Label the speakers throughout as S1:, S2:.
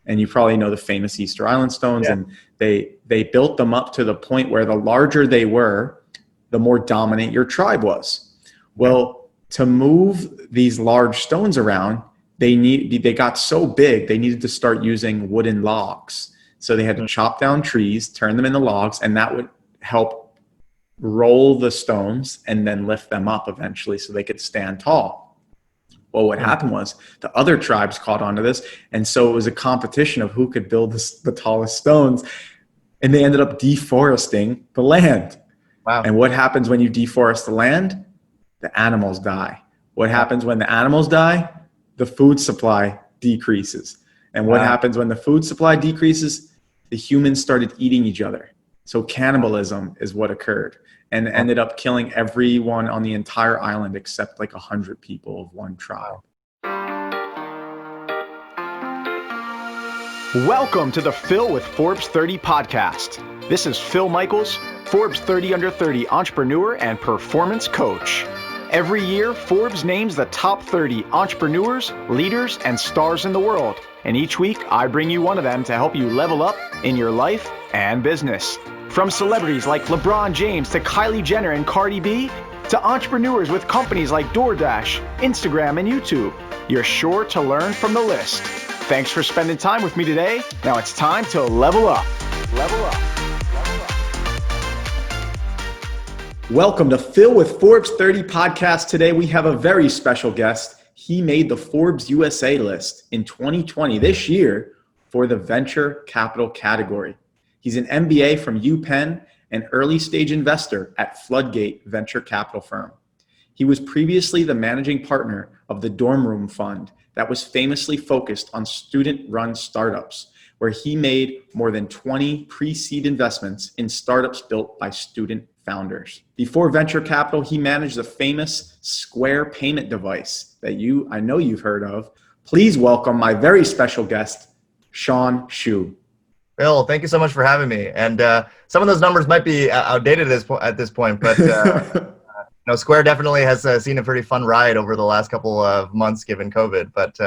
S1: And you probably know the famous Easter Island stones.
S2: Yeah.
S1: And they built them up to the point where the larger they were, the more dominant your tribe was. Well, to move these large stones around, they got so big, they needed to start using wooden logs. So they had to chop down trees, turn them into logs, and that would help roll the stones and then lift them up eventually so they could stand tall. Well, what happened was the other tribes caught on to this, and so it was a competition of who could build the tallest stones, and they ended up deforesting the land.
S2: Wow.
S1: And what happens when you deforest the land? The animals die. What happens when the animals die? The food supply decreases. And what happens when the food supply decreases? The humans started eating each other. So cannibalism is what occurred, and ended up killing everyone on the entire island except like 100 people of one tribe.
S3: Welcome to the Phil with Forbes 30 podcast. This is Phil Michaels, Forbes 30 Under 30 entrepreneur and performance coach. Every year, Forbes names the top 30 entrepreneurs, leaders, and stars in the world. And each week, I bring you one of them to help you level up in your life and business. From celebrities like LeBron James to Kylie Jenner and Cardi B, to entrepreneurs with companies like DoorDash, Instagram, and YouTube, you're sure to learn from the list. Thanks for spending time with me today. Now it's time to level up. Level up.
S1: Welcome to Phil with Forbes 30 podcast. Today we have a very special guest. He made the Forbes USA list in 2020, this year, for the venture capital category. He's an MBA from UPenn and early stage investor at Floodgate venture capital firm. He was previously the managing partner of the Dorm Room Fund that was famously focused on student-run startups, where he made more than 20 pre-seed investments in startups built by student founders. Before venture capital, he managed the famous Square payment device that I know you've heard of. Please welcome my very special guest, Shawn Xu.
S2: Bill, thank you so much for having me. And some of those numbers might be outdated at this point, but Square definitely has seen a pretty fun ride over the last couple of months given COVID. But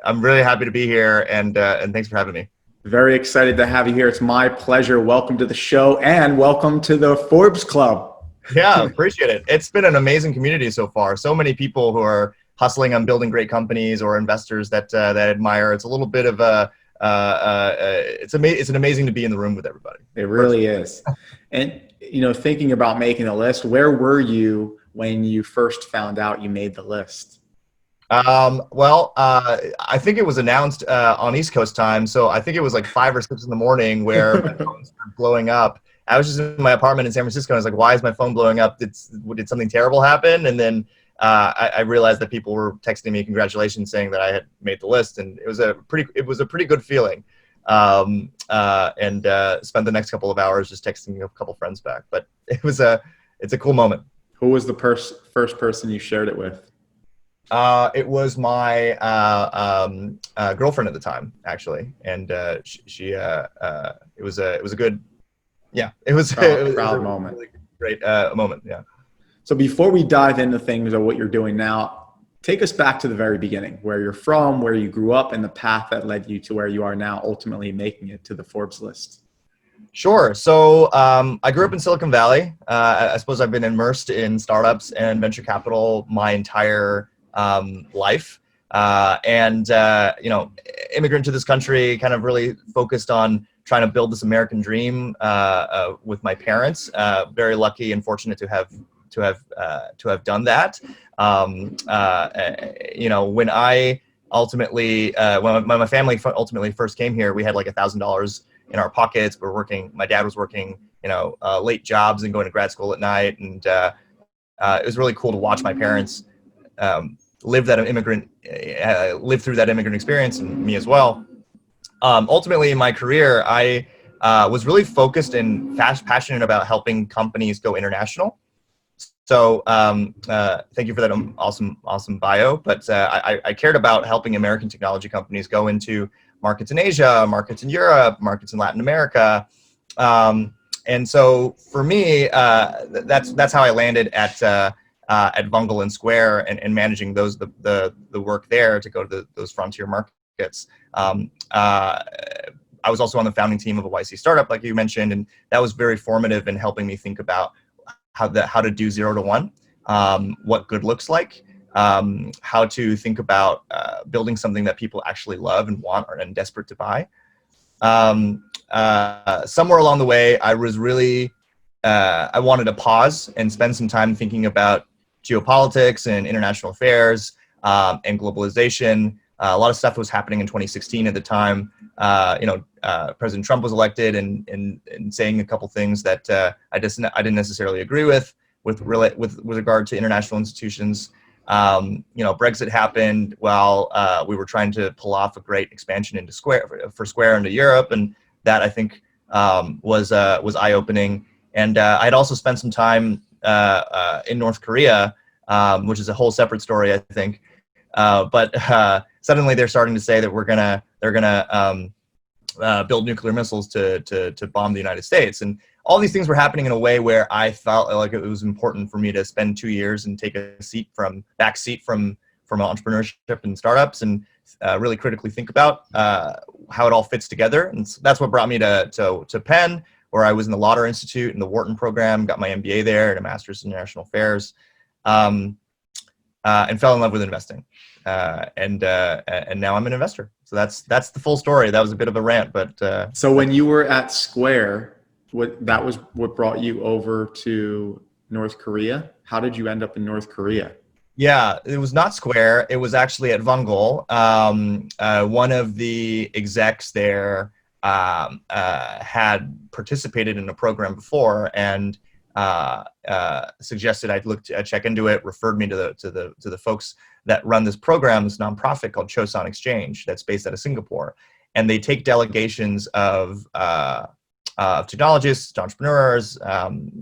S2: I'm really happy to be here, and thanks for having me.
S1: Very excited to have you here. It's my pleasure. Welcome to the show, and welcome to the Forbes Club.
S2: Yeah, appreciate it. It's been an amazing community so far. So many people who are hustling on building great companies, or investors that I admire. It's a little bit of a it's amazing to be in the room with everybody.
S1: It really is. And thinking about making the list, where were you when you first found out you made the list?
S2: I think it was announced on East Coast time, so I think it was like 5 or 6 in the morning where my phone started blowing up. I was just in my apartment in San Francisco, and I was like, "Why is my phone blowing up? Did something terrible happen?" And then I realized that people were texting me congratulations, saying that I had made the list, and it was a pretty good feeling. And spent the next couple of hours just texting a couple friends back. But it's a cool moment.
S1: Who was the first person you shared it with?
S2: It was my girlfriend at the time, actually, and it was a good, it was
S1: proud moment.
S2: Really great moment, yeah.
S1: So before we dive into things of what you're doing now, take us back to the very beginning, where you're from, where you grew up, and the path that led you to where you are now, ultimately making it to the Forbes list.
S2: Sure. So I grew up in Silicon Valley. I suppose I've been immersed in startups and venture capital my entire life. Immigrant to this country, kind of really focused on trying to build this American dream with my parents. Very lucky and fortunate to have done that. When I ultimately, when my family ultimately first came here, we had like $1,000 in our pockets. My dad was working, late jobs and going to grad school at night. And it was really cool to watch my parents live through that immigrant experience, and me as well. Ultimately in my career, I was really focused and passionate about helping companies go international. So thank you for that awesome bio. But I cared about helping American technology companies go into markets in Asia, markets in Europe, markets in Latin America. And so for me, that's how I landed at Vungle and Square, and managing the work there to go to those frontier markets. markets. I was also on the founding team of a YC startup, like you mentioned, and that was very formative in helping me think about how to do 0 to 1, what good looks like, how to think about building something that people actually love and want and desperate to buy. Somewhere along the way, I was really, I wanted to pause and spend some time thinking about geopolitics and international affairs and globalization. A lot of stuff was happening in 2016 at the time. President Trump was elected and saying a couple things that I didn't necessarily agree with regard to international institutions. Brexit happened while we were trying to pull off a great expansion into Square into Europe, and that I think was eye-opening. And I'd also spent some time in North Korea, which is a whole separate story, I think. But suddenly they're starting to say that they're gonna build nuclear missiles to bomb the United States, and all these things were happening in a way where I felt like it was important for me to spend 2 years and take a back seat from entrepreneurship and startups, and really critically think about how it all fits together. And so that's what brought me to Penn, where I was in the Lauder Institute and the Wharton program, got my MBA there and a master's in international affairs, and fell in love with investing. And now I'm an investor. So that's the full story. That was a bit of a rant, but
S1: so when you were at Square, what brought you over to North Korea? How did you end up in North Korea?
S2: Yeah, it was not Square. It was actually at Vungle. One of the execs there had participated in a program before and suggested I'd check into it. Referred me to the folks that run this program, this nonprofit called Chosun Exchange that's based out of Singapore, and they take delegations of technologists, entrepreneurs,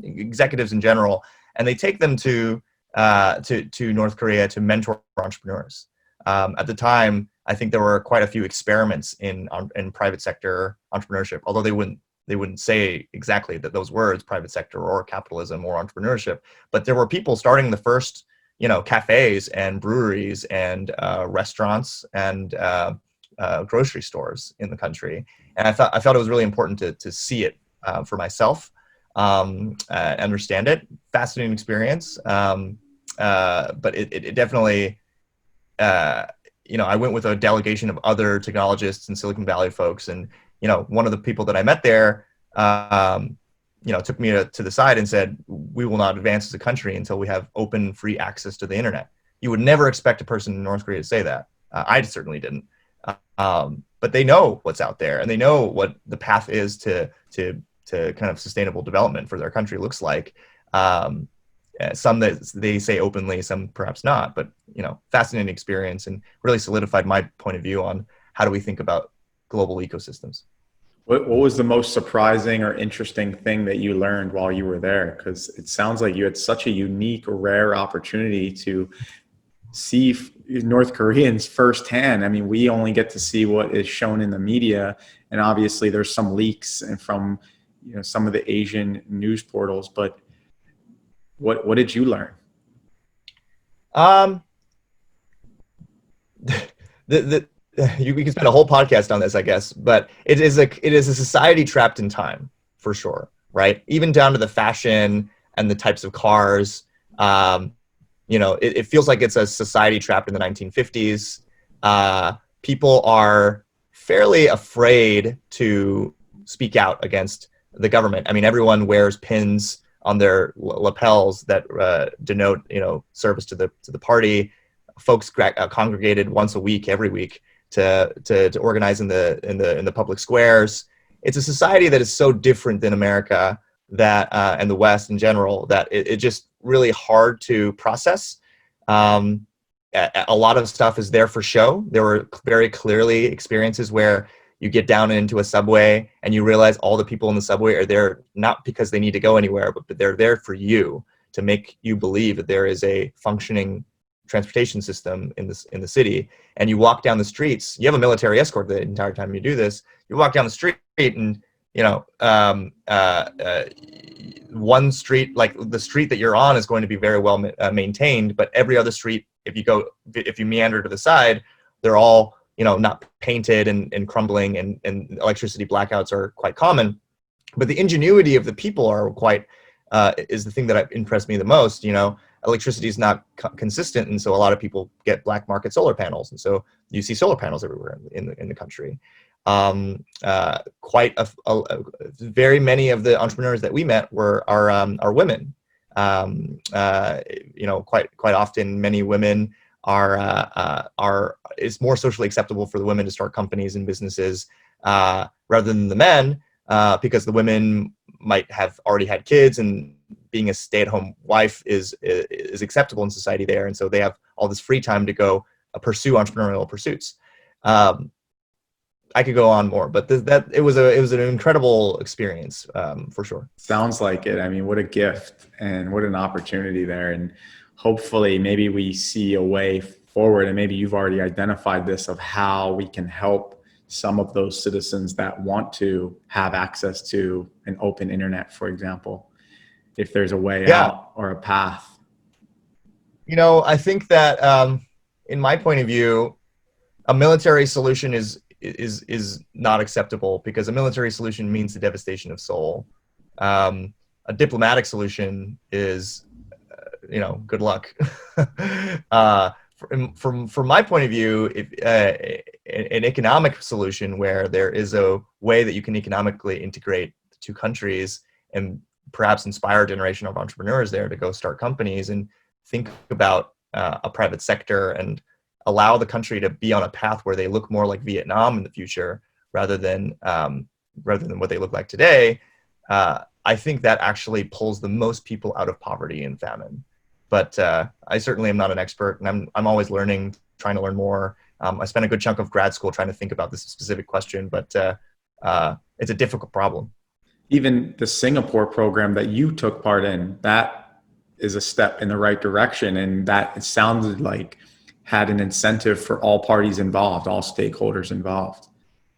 S2: executives in general, and they take them to North Korea to mentor entrepreneurs. At the time, I think there were quite a few experiments in private sector entrepreneurship, although they wouldn't say exactly those words, private sector or capitalism or entrepreneurship. But there were people starting the first, cafes and breweries and restaurants and grocery stores in the country. And I felt it was really important to see it for myself, understand it. Fascinating experience. But it definitely, I went with a delegation of other technologists and Silicon Valley folks. And, one of the people that I met there, took me to the side and said, we will not advance as a country until we have open, free access to the internet. You would never expect a person in North Korea to say that. I certainly didn't. But they know what's out there, and they know what the path is to kind of sustainable development for their country looks like. Some that they say openly, some perhaps not, but fascinating experience, and really solidified my point of view on how do we think about global ecosystems.
S1: What was the most surprising or interesting thing that you learned while you were there? Because it sounds like you had such a unique, rare opportunity to see North Koreans firsthand. I mean, we only get to see what is shown in the media, and obviously there's some leaks and from some of the Asian news portals. But what did you learn?
S2: We can spend a whole podcast on this, I guess, but it is a society trapped in time, for sure, right? Even down to the fashion and the types of cars. It feels like it's a society trapped in the 1950s. People are fairly afraid to speak out against the government. I mean, everyone wears pins on their lapels that denote, service to the party. Folks congregated once a week, every week, to organize in the public squares. It's a society that is so different than America that and the West in general that it's just really hard to process. A lot of stuff is there for show. There were very clearly experiences where you get down into a subway and you realize all the people in the subway are there not because they need to go anywhere, but they're there for you, to make you believe that there is a functioning transportation system in the city. And you walk down the streets, you have a military escort the entire time you do this. You walk down the street and one street, like the street that you're on, is going to be very well maintained, but every other street, if you meander to the side, they're all not painted and crumbling, and electricity blackouts are quite common. But the ingenuity of the people are is the thing that impressed me the most. Electricity is not consistent, and so a lot of people get black market solar panels, and so you see solar panels everywhere in the country. Very many of the entrepreneurs that we met are women. Quite often, many women it's more socially acceptable for the women to start companies and businesses rather than the men, because the women might have already had kids, and being a stay-at-home wife is acceptable in society there, and so they have all this free time to go pursue entrepreneurial pursuits. I could go on more, but it was an incredible experience, for sure.
S1: Sounds like it. I mean, what a gift and what an opportunity there. And hopefully maybe we see a way forward, and maybe you've already identified this, of how we can help some of those citizens that want to have access to an open internet, for example, if there's a way out or a path.
S2: I think that in my point of view, a military solution is not acceptable, because a military solution means the devastation of soul. A diplomatic solution is, good luck. From my point of view, an economic solution where there is a way that you can economically integrate the two countries and perhaps inspire a generation of entrepreneurs there to go start companies and think about a private sector, and allow the country to be on a path where they look more like Vietnam in the future rather than what they look like today. I think that actually pulls the most people out of poverty and famine. But I certainly am not an expert, and I'm always learning, trying to learn more. I spent a good chunk of grad school trying to think about this specific question, but it's a difficult problem.
S1: Even the Singapore program that you took part in, that is a step in the right direction, and that it sounded like had an incentive for all parties involved, all stakeholders involved.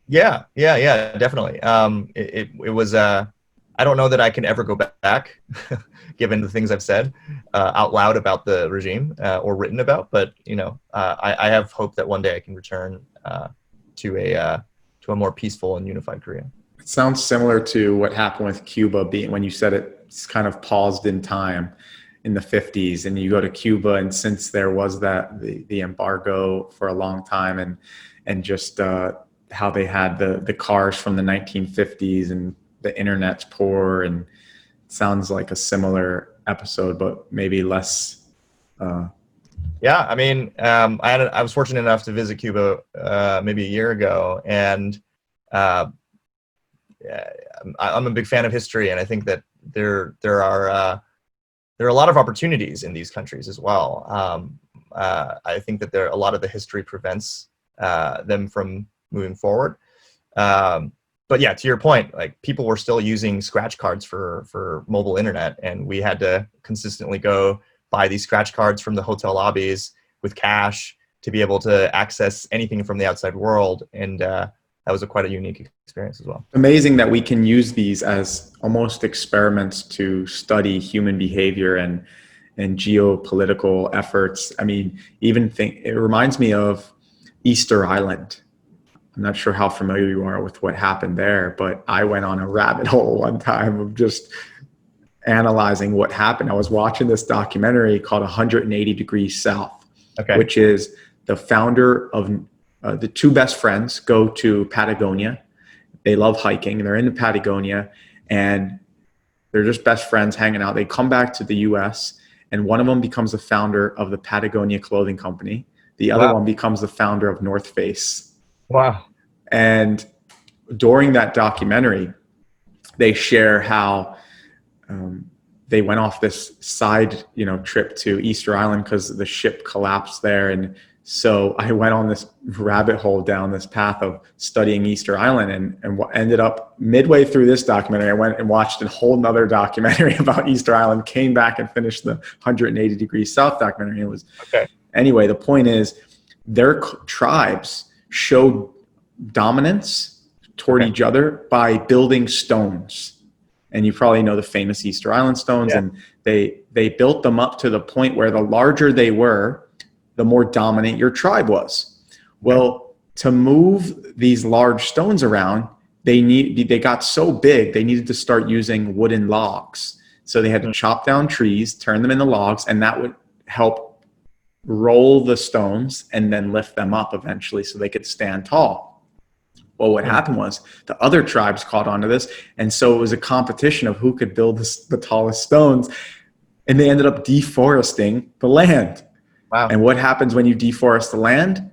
S2: Yeah, definitely. It was, I don't know that I can ever go back, given the things I've said out loud about the regime or written about, but I have hope that one day I can return to a more peaceful and unified Korea.
S1: It sounds similar to what happened with Cuba, when you said it's kind of paused in time in the 50s, and you go to Cuba, and since there was the embargo for a long time, and just how they had the cars from the 1950s, and the internet's poor, and it sounds like a similar episode, but maybe less.
S2: Yeah, I mean, I was fortunate enough to visit Cuba maybe a year ago, and I'm a big fan of history, and I think that there are a lot of opportunities in these countries as well. I think that a lot of the history prevents them from moving forward. But yeah, to your point, like, people were still using scratch cards for mobile internet, and we had to consistently go buy these scratch cards from the hotel lobbies with cash to be able to access anything from the outside world. And that was quite a unique experience as well.
S1: Amazing that we can use these as almost experiments to study human behavior and geopolitical efforts. I mean, it reminds me of Easter Island. I'm not sure how familiar you are with what happened there, but I went on a rabbit hole one time of just analyzing what happened. I was watching this documentary called 180 Degrees South, which is the founder of the two best friends go to Patagonia. They love hiking, and they're in Patagonia, and they're just best friends hanging out. They come back to the US, and one of them becomes the founder of the Patagonia clothing company. The other one becomes the founder of North Face.
S2: Wow.
S1: And during that documentary, they share how they went off this side, trip to Easter Island because the ship collapsed there. And so I went on this rabbit hole down this path of studying Easter Island, and ended up midway through this documentary, I went and watched a whole nother documentary about Easter Island, came back and finished the 180 Degrees South documentary. It was Anyway, the point is, their tribes showed dominance toward each other by building stones. And you probably know the famous Easter Island stones. And they built them up to the point where the larger they were, the more dominant your tribe was. Well, to move these large stones around, they got so big, they needed to start using wooden logs. So they had to chop down trees, turn them into logs, and that would help roll the stones and then lift them up eventually so they could stand tall. Well, what happened was the other tribes caught on to this, and so it was a competition of who could build the tallest stones, and they ended up deforesting the land.
S2: Wow.
S1: And what happens when you deforest the land?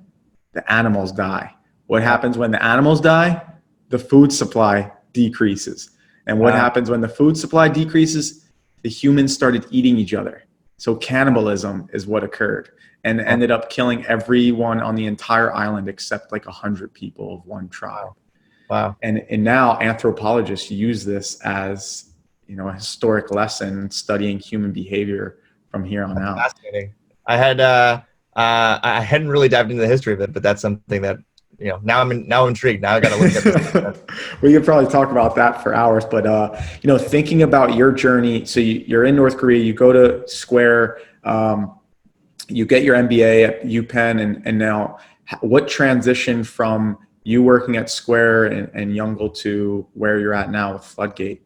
S1: The animals die. What happens when the animals die? The food supply decreases. And what happens when the food supply decreases? The humans started eating each other. So cannibalism is what occurred, and ended up killing everyone on the entire island except like 100 people of one tribe.
S2: Wow.
S1: And now anthropologists use this as, you know, a historic lesson studying human behavior from here on out.
S2: Fascinating. I hadn't really dived into the history of it, but that's something that, you know, now I'm intrigued. Now I got to look at this.
S1: We could probably talk about that for hours, but you know, thinking about your journey. So you're in North Korea, you go to Square, you get your MBA at UPenn, and now what transition from you working at Square and Vungle to where you're at now with Floodgate?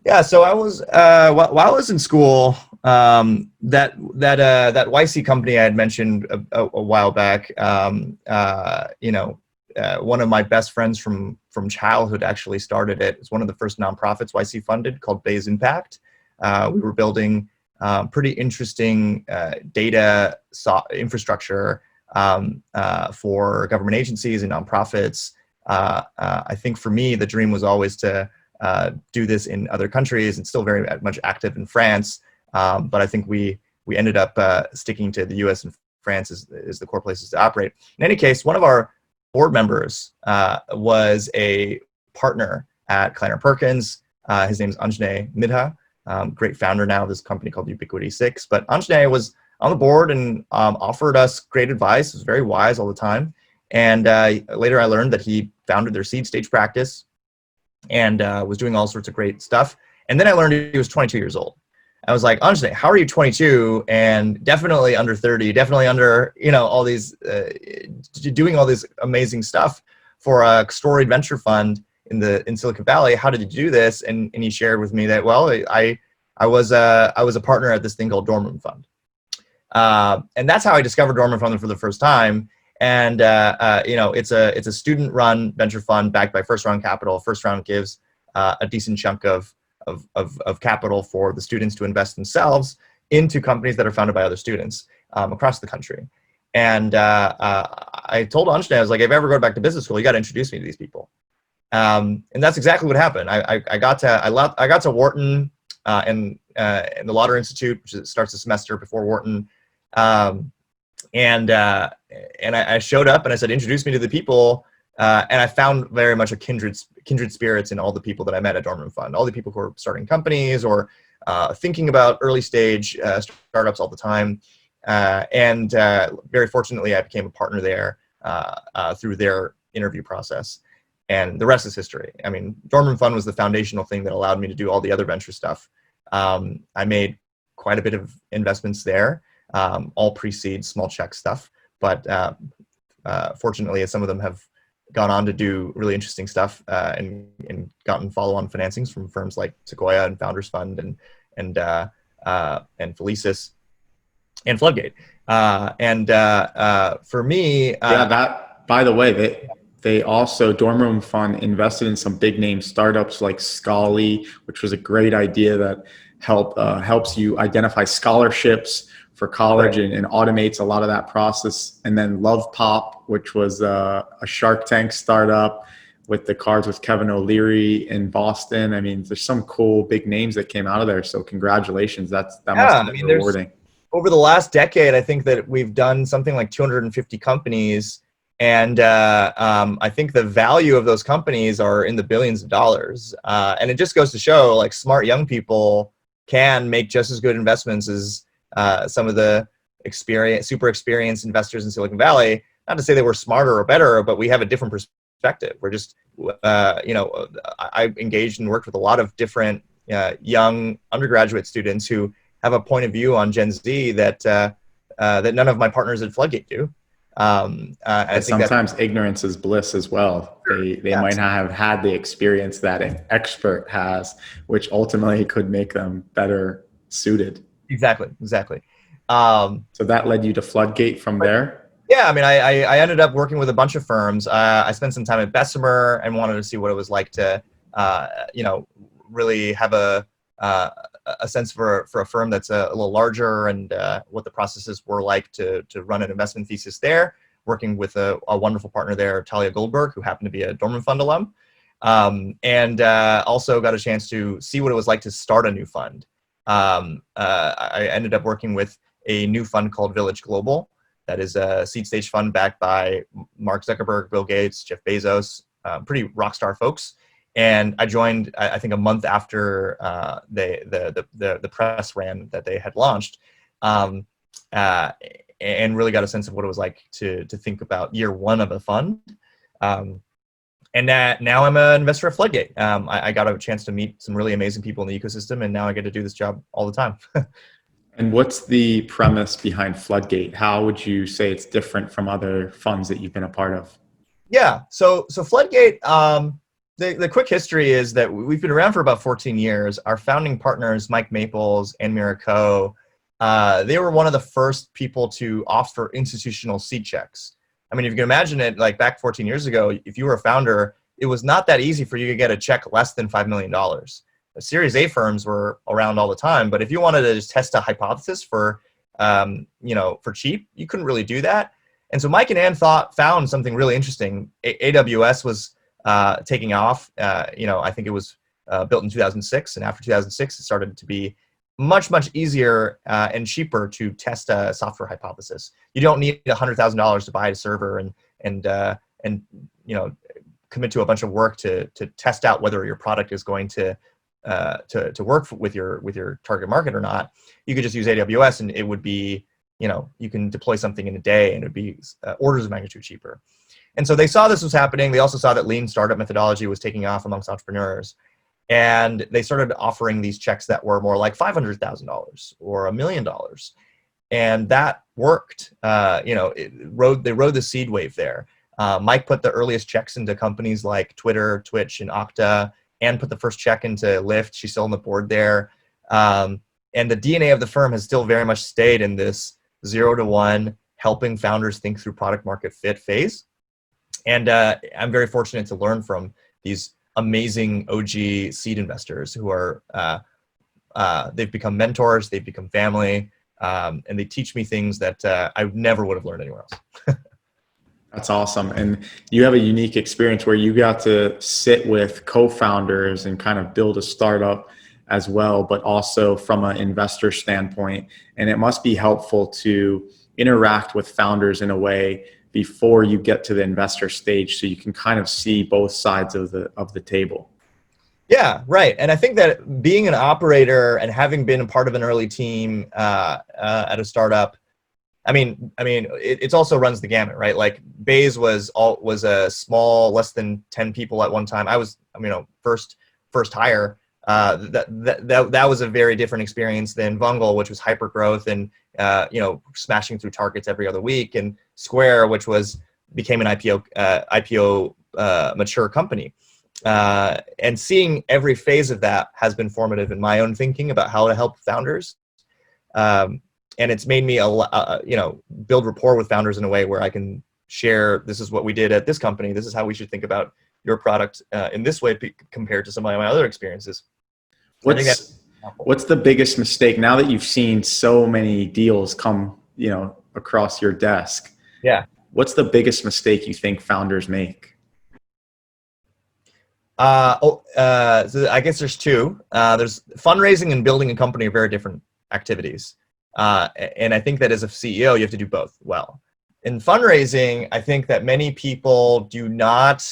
S2: Yeah, so I was while I was in school, that YC company I had mentioned a while back. You know, one of my best friends from childhood actually started it. It's one of the first nonprofits YC funded, called Bay's Impact. We were building pretty interesting data infrastructure for government agencies and nonprofits. I think for me, the dream was always to do this in other countries, and still very much active in France. But I think we ended up sticking to the US and France as the core places to operate. In any case, one of our board members was a partner at Kleiner Perkins. His name is Anjane Midha, great founder now of this company called Ubiquity 6. But Anjane was on the board and offered us great advice. Was very wise all the time. And later I learned that he founded their seed stage practice and was doing all sorts of great stuff. And then I learned he was 22 years old. I was like, Anjane, how are you 22 and definitely under 30, definitely under, you know, all these, doing all this amazing stuff for a storied venture fund in Silicon Valley? How did you do this? And he shared with me that, well, I was a partner at this thing called Dorm Room Fund. And that's how I discovered Dorm Room Fund for the first time. And you know, it's a student-run venture fund backed by first-round capital. First round gives a decent chunk of capital for the students to invest themselves into companies that are founded by other students across the country. And I told Anjane, I was like, if I ever go back to business school, you got to introduce me to these people. And that's exactly what happened. I got to Wharton and the Lauder Institute, which starts the semester before Wharton. And I showed up and I said, introduce me to the people. And I found very much a kindred spirits in all the people that I met at Dorm Room Fund, all the people who are starting companies or thinking about early stage startups all the time. And very fortunately, I became a partner there through their interview process. And the rest is history. I mean, Dorm Room Fund was the foundational thing that allowed me to do all the other venture stuff. I made quite a bit of investments there, all pre-seed, small check stuff. But fortunately, some of them have gone on to do really interesting stuff and gotten follow-on financings from firms like Sequoia and Founders Fund and Felicis and Floodgate. For me,
S1: that, by the way, they also, Dorm Room Fund invested in some big name startups like Scholly, which was a great idea that helps you identify scholarships for college, right, and automates a lot of that process. And then Love Pop, which was a Shark Tank startup with the cards with Kevin O'Leary in Boston. I mean, there's some cool big names that came out of there. So congratulations. That must have been rewarding.
S2: Over the last decade, I think that we've done something like 250 companies. And I think the value of those companies are in the billions of dollars. And it just goes to show, like, smart young people can make just as good investments as some of the super experienced investors in Silicon Valley. Not to say that we're smarter or better, but we have a different perspective. We're just, you know, I engaged and worked with a lot of different young undergraduate students who have a point of view on Gen Z that none of my partners at Floodgate do. I think
S1: sometimes ignorance is bliss as well. They might not have had the experience that an expert has, which ultimately could make them better suited.
S2: Exactly.
S1: So that led you to Floodgate from there?
S2: Yeah, I mean, I ended up working with a bunch of firms. I spent some time at Bessemer and wanted to see what it was like to, really have a sense for a firm that's a little larger, and what the processes were like to run an investment thesis there. Working with a wonderful partner there, Talia Goldberg, who happened to be a Dorman Fund alum, and also got a chance to see what it was like to start a new fund. I ended up working with a new fund called Village Global. That is a seed stage fund backed by Mark Zuckerberg, Bill Gates, Jeff Bezos, pretty rock star folks. And I joined, I think, a month after the press ran that they had launched, and really got a sense of what it was like to think about year one of a fund. And now I'm an investor at Floodgate. I got a chance to meet some really amazing people in the ecosystem, and now I get to do this job all the time.
S1: And what's the premise behind Floodgate? How would you say it's different from other funds that you've been a part of?
S2: Yeah, so Floodgate, the quick history is that we've been around for about 14 years. Our founding partners, Mike Maples and Miraco, they were one of the first people to offer institutional seed checks. I mean, if you can imagine it, like back 14 years ago, if you were a founder, it was not that easy for you to get a check less than $5 million. The Series A firms were around all the time, but if you wanted to just test a hypothesis for cheap, you couldn't really do that. And so Mike and Ann found something really interesting. AWS was taking off. I think it was built in 2006, and after 2006, it started to be much easier and cheaper to test a software hypothesis. You don't need $100,000 to buy a server and commit to a bunch of work to test out whether your product is going to work with your target market or not. You could just use AWS, and it would be, you can deploy something in a day, and it would be orders of magnitude cheaper. And so they saw this was happening. They also saw that lean startup methodology was taking off amongst entrepreneurs. And they started offering these checks that were more like $500,000 or $1 million. And that worked. They rode the seed wave there. Mike put the earliest checks into companies like Twitter, Twitch, and Okta, and put the first check into Lyft. She's still on the board there. And the DNA of the firm has still very much stayed in this 0 to 1, helping founders think through product market fit phase. And I'm very fortunate to learn from these amazing OG seed investors who are, they've become mentors, they've become family, and they teach me things that I never would have learned anywhere else.
S1: That's awesome. And you have a unique experience where you got to sit with co-founders and kind of build a startup as well, but also from an investor standpoint. And it must be helpful to interact with founders in a way before you get to the investor stage, so you can kind of see both sides of the table.
S2: Yeah, right. And I think that being an operator and having been a part of an early team at a startup, it also runs the gamut, right? Like Baze was a small, less than 10 people at one time. I was, first hire. That was a very different experience than Vungle, which was hyper growth and smashing through targets every other week, and Square, which became an IPO mature company. And seeing every phase of that has been formative in my own thinking about how to help founders. And it's made me build rapport with founders in a way where I can share, this is what we did at this company, this is how we should think about your product in this way compared to some of my other experiences.
S1: What's the biggest mistake now that you've seen so many deals come, across your desk?
S2: Yeah.
S1: What's the biggest mistake you think founders make?
S2: So I guess there's two. There's fundraising and building a company are very different activities. And I think that as a CEO, you have to do both well. In fundraising, I think that many people do not.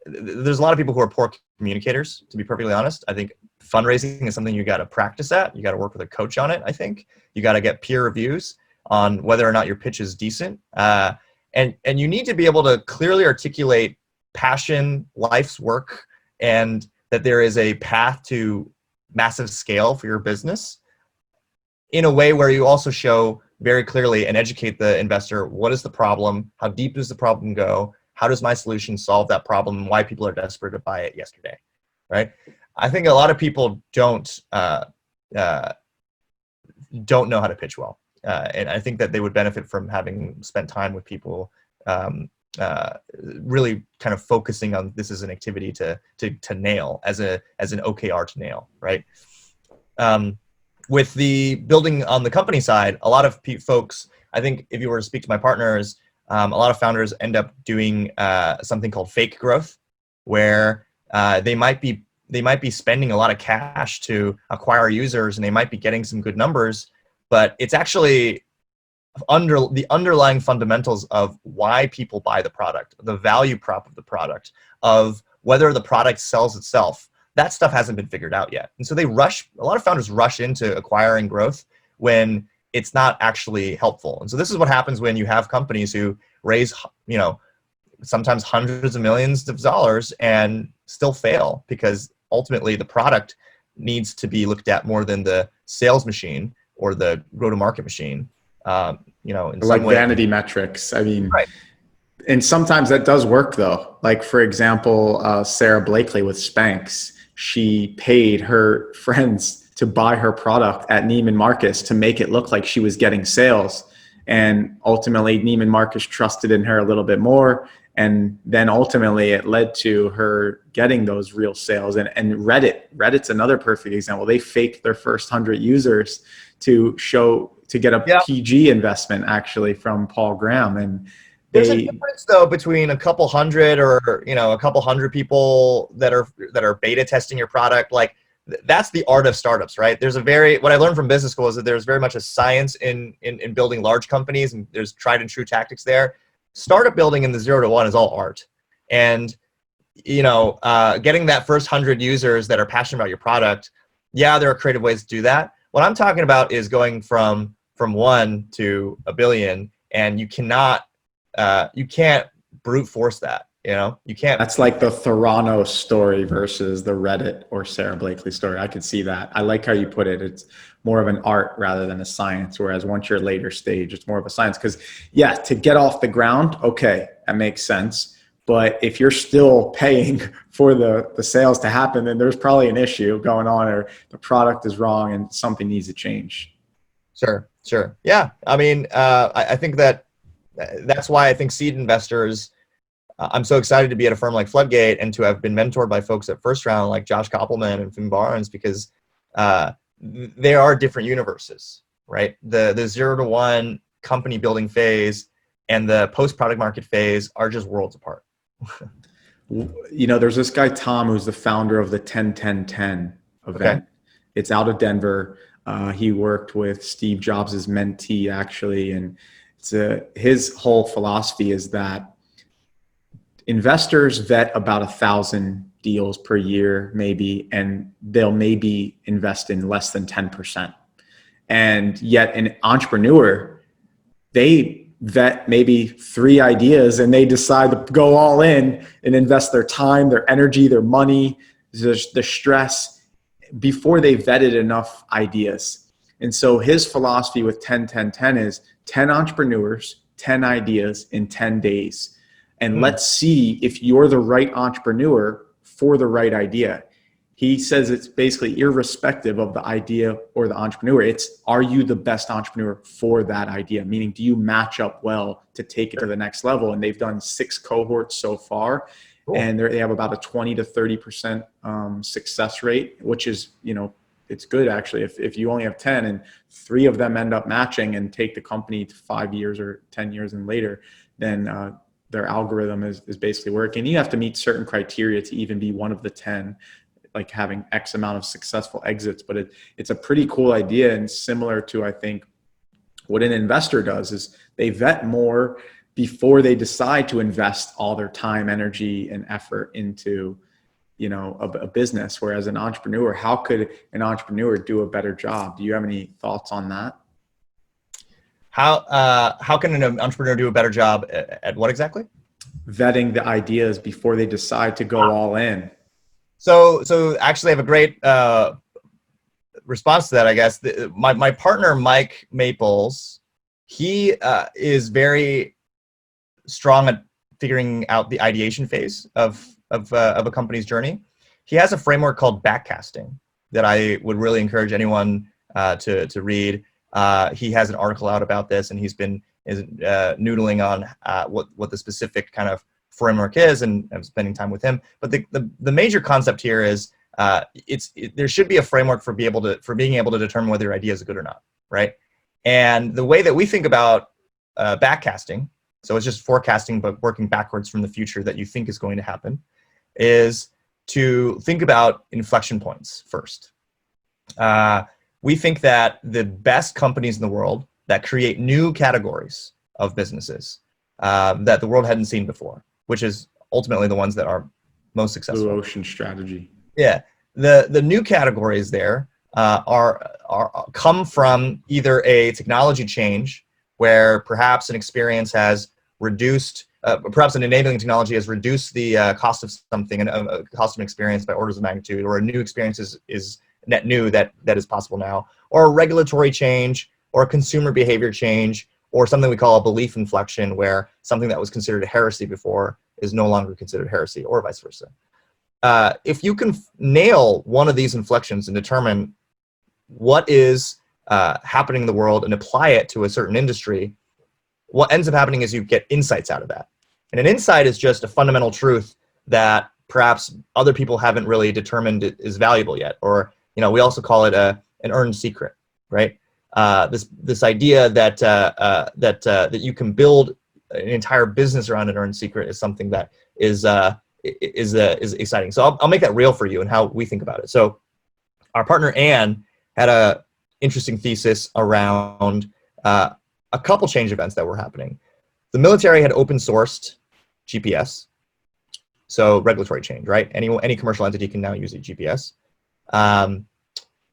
S2: There's a lot of people who are poor communicators, to be perfectly honest. I think fundraising is something you got to practice at. You got to work with a coach on it, I think. You got to get peer reviews on whether or not your pitch is decent. And you need to be able to clearly articulate passion, life's work, and that there is a path to massive scale for your business in a way where you also show very clearly and educate the investor. What is the problem? How deep does the problem go? How does my solution solve that problem? And why people are desperate to buy it yesterday, right? I think a lot of people don't know how to pitch well. And I think that they would benefit from having spent time with people really kind of focusing on this as an activity to nail, as an OKR to nail, right? With the building on the company side, a lot of folks, I think if you were to speak to my partners, a lot of founders end up doing something called fake growth, where they might be spending a lot of cash to acquire users, and they might be getting some good numbers, but it's actually the underlying fundamentals of why people buy the product, the value prop of the product, of whether the product sells itself. That stuff hasn't been figured out yet. And so a lot of founders rush into acquiring growth when it's not actually helpful. And so this is what happens when you have companies who raise, sometimes hundreds of millions of dollars and still fail, because ultimately the product needs to be looked at more than the sales machine or the go-to-market machine. In
S1: Like
S2: some way.
S1: vanity metrics. I mean,
S2: right.
S1: And sometimes that does work though. Like for example, Sarah Blakely with Spanx, she paid her friends to buy her product at Neiman Marcus to make it look like she was getting sales. And ultimately Neiman Marcus trusted in her a little bit more. And then ultimately it led to her getting those real sales. And Reddit's another perfect example. They faked their first 100 users to get a PG investment actually from Paul Graham. And
S2: there's a difference though between a couple hundred or a couple hundred people that are beta testing your product. Like that's the art of startups, right? What I learned from business school is that there's very much a science in building large companies, and there's tried and true tactics there. Startup building in the 0 to 1 is all art. And getting that first 100 users that are passionate about your product, there are creative ways to do that. What I'm talking about is going from 1 to 1 billion, and you can't brute force that. You can't.
S1: That's like the Theranos story versus the Reddit or Sarah Blakely story. I could see that. I like how you put it. It's more of an art rather than a science. Whereas once you're later stage, it's more of a science. Because to get off the ground, okay, that makes sense. But if you're still paying for the sales to happen, then there's probably an issue going on, or the product is wrong and something needs to change.
S2: Sure. Yeah. I mean, I think that's why I think seed investors, I'm so excited to be at a firm like Floodgate and to have been mentored by folks at First Round like Josh Koppelman and Finn Barnes, because there are different universes, right? The 0 to 1 company building phase and the post product market phase are just worlds apart.
S1: There's this guy, Tom, who's the founder of the 10-10-10 event. Okay. It's out of Denver. He worked with Steve Jobs' mentee actually. And his whole philosophy is that investors vet about 1,000 deals per year, maybe, and they'll maybe invest in less than 10%. And yet an entrepreneur, they vet maybe 3 ideas and they decide to go all in and invest their time, their energy, their money, the stress before they vetted enough ideas. And so his philosophy with 10-10-10 is 10 entrepreneurs, 10 ideas in 10 days. And let's see if you're the right entrepreneur for the right idea. He says it's basically irrespective of the idea or the entrepreneur. It's, are you the best entrepreneur for that idea? Meaning, do you match up well to take it to the next level? And they've done 6 cohorts so far. Cool. And they have about a 20 to 30% success rate, which is, it's good actually. If you only have 10 and 3 of them end up matching and take the company to 5 years or 10 years and later, then their algorithm is basically working. You have to meet certain criteria to even be one of the 10, like having X amount of successful exits. But it's a pretty cool idea, and similar to, I think, what an investor does is they vet more before they decide to invest all their time, energy, and effort into a business. Whereas an entrepreneur, how could an entrepreneur do a better job? Do you have any thoughts on that?
S2: How can an entrepreneur do a better job at what exactly?
S1: Vetting the ideas before they decide to go all in.
S2: So actually I have a great response to that, I guess. My partner, Mike Maples, he is very strong at figuring out the ideation phase of a company's journey. He has a framework called backcasting that I would really encourage anyone to read. He has an article out about this, and he's been noodling on what the specific kind of framework is, and I'm spending time with him. But the major concept here is there should be a framework for being able to determine whether your idea is good or not, right? And the way that we think about backcasting, so it's just forecasting but working backwards from the future that you think is going to happen, is to think about inflection points first. We think that the best companies in the world that create new categories of businesses that the world hadn't seen before, which is ultimately the ones that are most successful.
S1: Blue ocean strategy.
S2: Yeah, the new categories there come from either a technology change where perhaps an experience has reduced, perhaps an enabling technology has reduced the cost of something, and a cost of an experience by orders of magnitude, or a new experience is net new that is possible now, or a regulatory change, or a consumer behavior change, or something we call a belief inflection, where something that was considered a heresy before is no longer considered heresy, or vice versa. If you can nail one of these inflections and determine what is happening in the world and apply it to a certain industry, what ends up happening is you get insights out of that. And an insight is just a fundamental truth that perhaps other people haven't really determined is valuable yet. Or, we also call it an earned secret, right? This idea that you can build an entire business around an earned secret is something that is exciting. So I'll make that real for you and how we think about it. So our partner Anne had a interesting thesis around a couple change events that were happening. The military had open sourced GPS, so regulatory change, right? Any commercial entity can now use a GPS.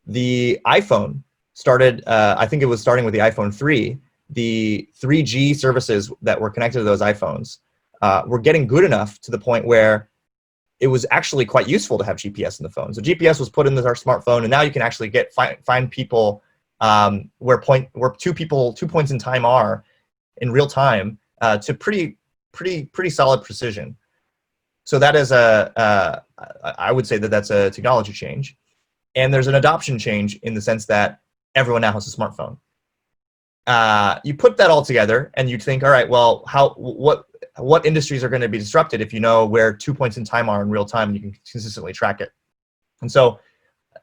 S2: The iPhone started, I think it was starting with the iPhone 3, the 3G services that were connected to those iPhones were getting good enough to the point where it was actually quite useful to have GPS in the phone. So GPS was put into our smartphone, and now you can actually find people where 2 points in time are in real time to pretty solid precision. So that is I would say that's a technology change, and there's an adoption change in the sense that everyone now has a smartphone. You put that all together, and you think, all right, well, what industries are going to be disrupted if you know where 2 points in time are in real time and you can consistently track it? And so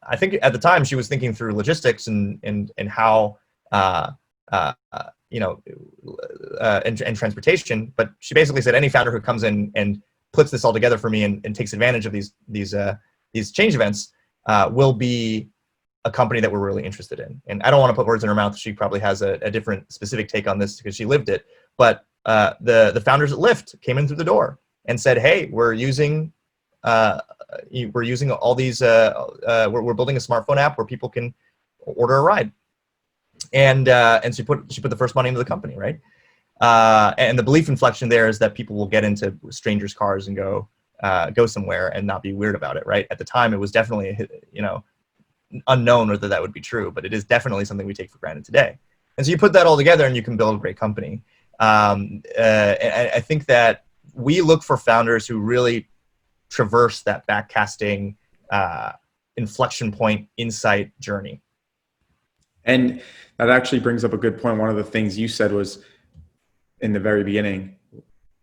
S2: I think at the time she was thinking through logistics and how and transportation, but she basically said any founder who comes in and puts this all together for me and takes advantage of these change events will be a company that we're really interested in. And I don't want to put words in her mouth. She probably has a different specific take on this because she lived it. But the founders at Lyft came in through the door and said, "Hey, we're using all these. We're building a smartphone app where people can order a ride." And she put the first money into the company, right? And the belief inflection there is that people will get into strangers' cars and go somewhere and not be weird about it, right? At the time, it was definitely unknown whether that would be true, but it is definitely something we take for granted today. And so you put that all together, and you can build a great company. And I think that we look for founders who really traverse that backcasting inflection point insight journey.
S1: And that actually brings up a good point. One of the things you said was in the very beginning,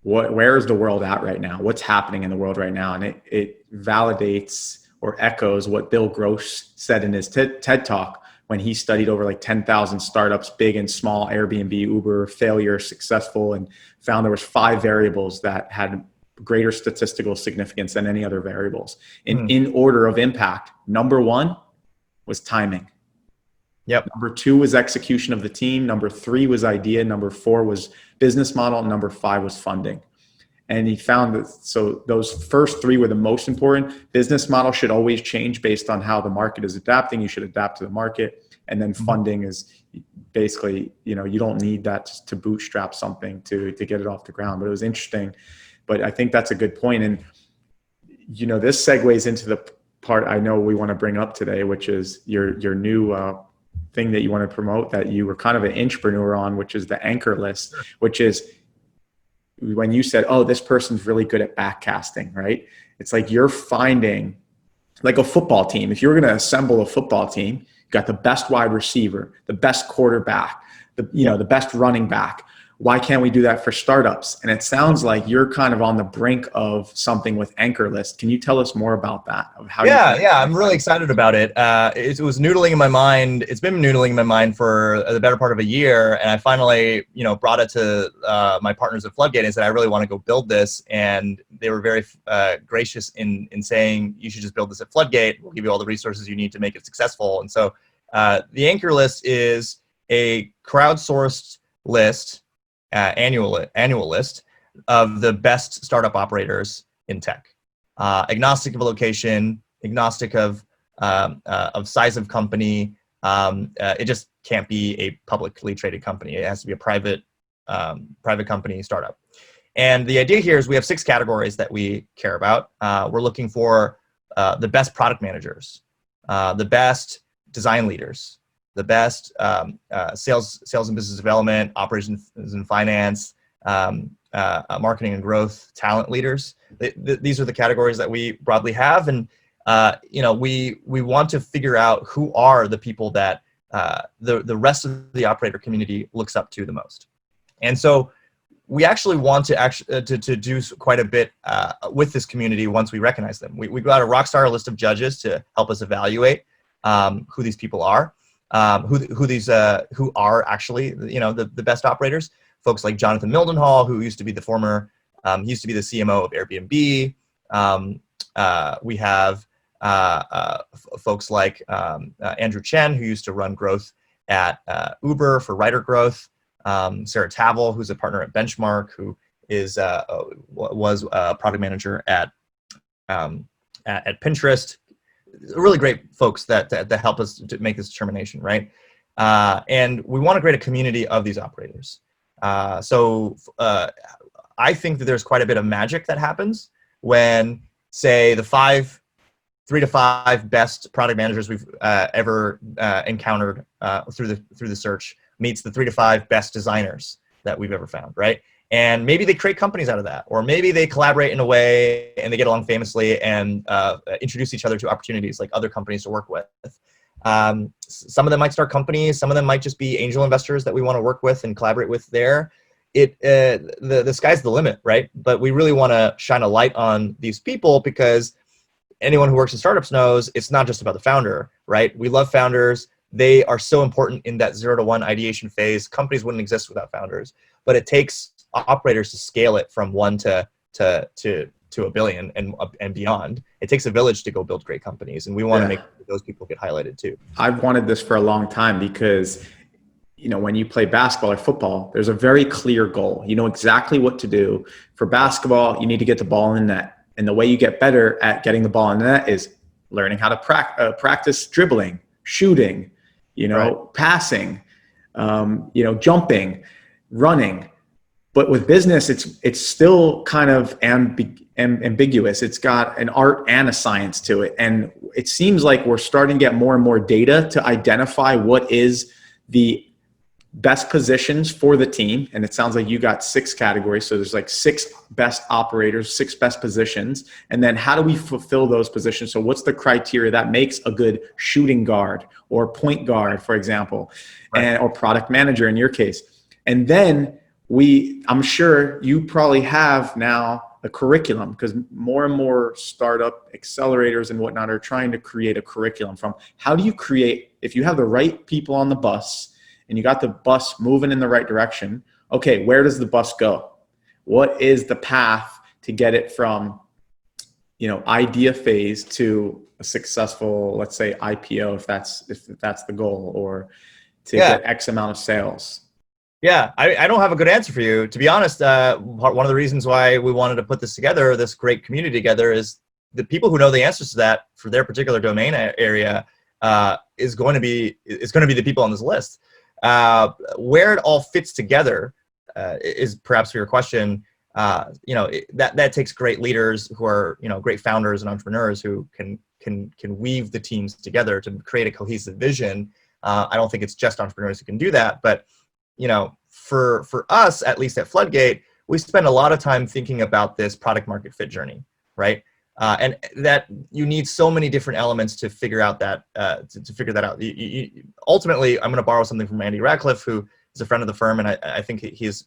S1: where is the world at right now? What's happening in the world right now? And it validates or echoes what Bill Gross said in his TED Talk when he studied over like 10,000 startups, big and small, Airbnb, Uber, failure, successful, and found there was 5 variables that had greater statistical significance than any other variables. In order of impact, number 1 was timing.
S2: Yep.
S1: Number 2 was execution of the team. Number 3 was idea. Number 4 was business model. And number 5 was funding. And he found that, so those first 3 were the most important. Business model should always change based on how the market is adapting. You should adapt to the market. And then funding is basically, you don't need that to bootstrap something to get it off the ground. But it was interesting. But I think that's a good point. And, this segues into the part I know we want to bring up today, which is your new thing that you want to promote that you were kind of an intrapreneur on, which is the anchor list, which is when you said, oh, this person's really good at backcasting, right? It's like you're finding, like a football team. If you're going to assemble a football team, you got the best wide receiver, the best quarterback, the best running back. Why can't we do that for startups? And it sounds like you're kind of on the brink of something with Anchor List. Can you tell us more about that? Of how?
S2: Yeah, I'm really excited about it. It was noodling in my mind. It's been noodling in my mind for the better part of a year, and I finally, brought it to my partners at Floodgate and said, I really want to go build this. And they were very gracious in saying, you should just build this at Floodgate. We'll give you all the resources you need to make it successful. And so the Anchor List is a crowdsourced list. Annual list of the best startup operators in tech, agnostic of location, agnostic of size of company. It just can't be a publicly traded company. It has to be a private company startup. And the idea here is we have 6 categories that we care about. We're looking for the best product managers, the best design leaders, the best sales and business development, operations and finance, marketing and growth, talent leaders. These are the categories that we broadly have, and we want to figure out who are the people that the rest of the operator community looks up to the most. And so we actually want to do quite a bit with this community once we recognize them. We got a rockstar list of judges to help us evaluate who these people are. Who are actually the best operators. Folks like Jonathan Mildenhall, who used to be the CMO of Airbnb. We have folks like Andrew Chen, who used to run growth at Uber for rider growth. Sarah Tavel, who's a partner at Benchmark, who was a product manager at Pinterest. Really great folks that help us to make this determination, right? And we want to create a community of these operators. So I think that there's quite a bit of magic that happens when, say, the 3 to 5 best product managers we've ever encountered through the search meets the 3 to 5 best designers that we've ever found, right? And maybe they create companies out of that, or maybe they collaborate in a way and they get along famously and introduce each other to opportunities like other companies to work with. Some of them might start companies. Some of them might just be angel investors that we want to work with and collaborate with there. The sky's the limit, right? But we really want to shine a light on these people because anyone who works in startups knows it's not just about the founder, right? We love founders. They are so important in that 0 to 1 ideation phase. Companies wouldn't exist without founders, but it takes operators to scale it from 1 to a billion and beyond. It takes a village to go build great companies, and we want to make sure those people get highlighted too.
S1: I've wanted this for a long time because, when you play basketball or football, there's a very clear goal. You know exactly what to do. For basketball, you need to get the ball in the net. And the way you get better at getting the ball in the net is learning how to practice dribbling, shooting, passing, jumping, running. But with business, it's still kind of ambiguous. It's got an art and a science to it. And it seems like we're starting to get more and more data to identify what is the best positions for the team. And it sounds like you got 6 categories. So there's like 6 best operators, 6 best positions. And then how do we fulfill those positions? So what's the criteria that makes a good shooting guard or point guard, for example, or product manager in your case? And then I'm sure you probably have now a curriculum, because more and more startup accelerators and whatnot are trying to create a curriculum from how do you create, if you have the right people on the bus and you got the bus moving in the right direction, okay, where does the bus go? What is the path to get it from, idea phase to a successful, let's say IPO, if that's the goal, or to get X amount of sales?
S2: Yeah, I don't have a good answer for you. To be honest, one of the reasons why we wanted to put this together, this great community together, is the people who know the answers to that for their particular domain area is going to be the people on this list. Where it all fits together is perhaps for your question. That takes great leaders who are great founders and entrepreneurs who can weave the teams together to create a cohesive vision. I don't think it's just entrepreneurs who can do that, but for us, at least at Floodgate, we spend a lot of time thinking about this product market fit journey, right? And that you need so many different elements to figure out that to figure that out. Ultimately, I'm going to borrow something from Andy Radcliffe, who is a friend of the firm, and I think his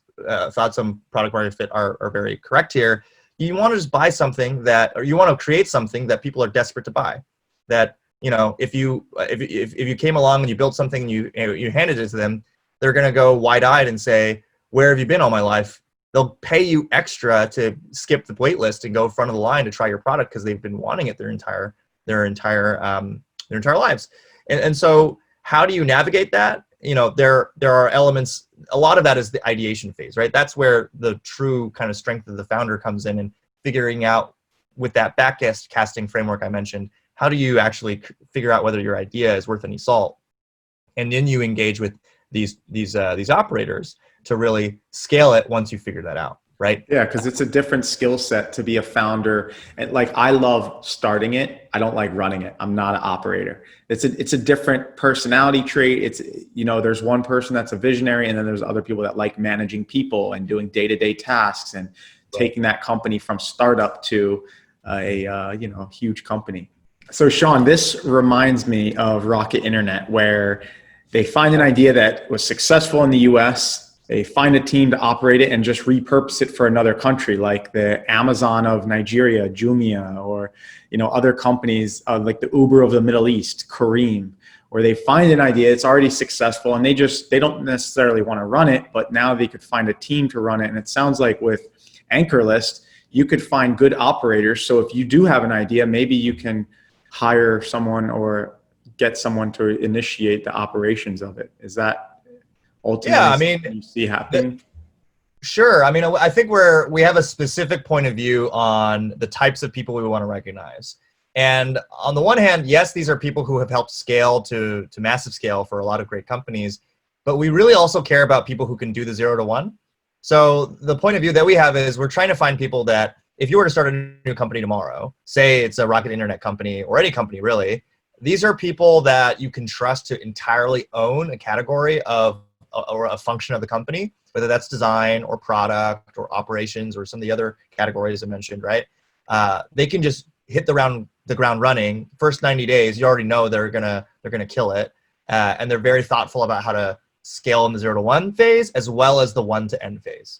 S2: thoughts on product market fit are very correct here. You want to just buy something or you want to create something that people are desperate to buy. That if you came along and you built something and you handed it to them, they're going to go wide-eyed and say, "Where have you been all my life?" They'll pay you extra to skip the wait list and go front of the line to try your product because they've been wanting it their entire lives. And so how do you navigate that? There are elements. A lot of that is the ideation phase, right? That's where the true kind of strength of the founder comes in, and figuring out with that backcasting framework I mentioned, how do you actually figure out whether your idea is worth any salt? And then you engage with these operators to really scale it once you figure that out, right?
S1: Yeah, because it's a different skill set to be a founder. And like, I love starting it. I don't like running it. I'm not an operator. It's a different personality trait. It's, there's one person that's a visionary, and then there's other people that like managing people and doing day-to-day tasks and taking that company from startup to a huge company. So Shawn, this reminds me of Rocket Internet, where they find an idea that was successful in the US. They find a team to operate it and just repurpose it for another country, like the Amazon of Nigeria, Jumia, or other companies like the Uber of the Middle East, Careem, where they find an idea, it's already successful, and they don't necessarily want to run it, but now they could find a team to run it. And it sounds like with AnchorList, you could find good operators. So if you do have an idea, maybe you can hire someone or get someone to initiate the operations of it. Is that ultimately something you see happening?
S2: Sure. I think we have a specific point of view on the types of people we want to recognize. And on the one hand, yes, these are people who have helped scale to massive scale for a lot of great companies, but we really also care about people who can do the 0 to 1. So the point of view that we have is we're trying to find people that, if you were to start a new company tomorrow, say it's a Rocket Internet company or any company really, these are people that you can trust to entirely own a category or a function of the company, whether that's design or product or operations or some of the other categories I mentioned, right? They can just hit the ground running. First 90 days, you already know they're gonna kill it, and they're very thoughtful about how to scale in the 0 to 1 phase as well as the 1 to N phase.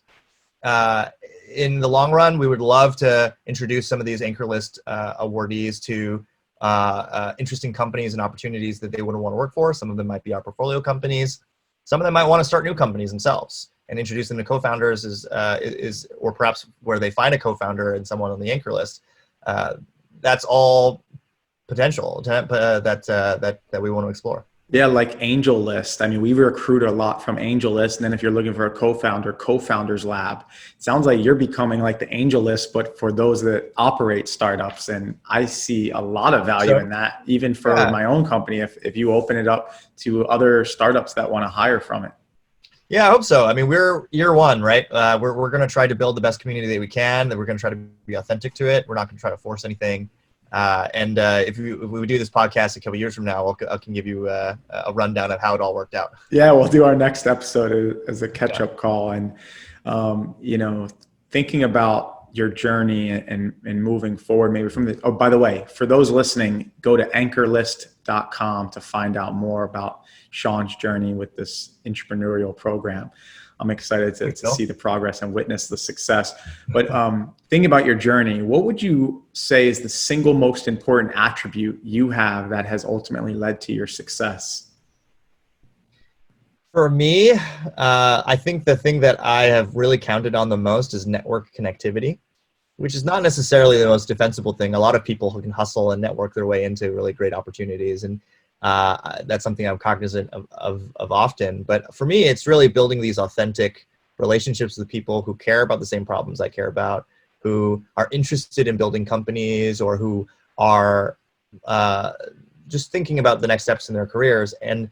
S2: In the long run, we would love to introduce some of these AnchorList awardees to interesting companies and opportunities that they would want to work for. Some of them might be our portfolio companies. Some of them might want to start new companies themselves, and introduce them to co-founders or perhaps where they find a co-founder and someone on the AnchorList. That's all potential that we want to explore.
S1: Yeah, like AngelList. We recruit a lot from AngelList. And then if you're looking for a co-founder, Co-Founders Lab. It sounds like you're becoming like the AngelList, but for those that operate startups. And I see a lot of value in that, even for my own company, if you open it up to other startups that want to hire from it.
S2: Yeah, I hope so. We're year one, right? We're going to try to build the best community that we can. That we're going to try to be authentic to it. We're not going to try to force anything. If we do this podcast a couple years from now, I can give you a rundown of how it all worked out.
S1: Yeah, we'll do our next episode as a catch-up call. And, thinking about your journey and moving forward, maybe by the way, for those listening, go to anchorlist.com to find out more about Shawn's journey with this entrepreneurial program. I'm excited to see the progress and witness the success. But thinking about your journey, what would you say is the single most important attribute you have that has ultimately led to your success?
S2: For me, I think the thing that I have really counted on the most is network connectivity, which is not necessarily the most defensible thing. A lot of people who can hustle and network their way into really great opportunities, and that's something I'm cognizant of often. But for me, it's really building these authentic relationships with people who care about the same problems I care about, who are interested in building companies, or who are just thinking about the next steps in their careers. And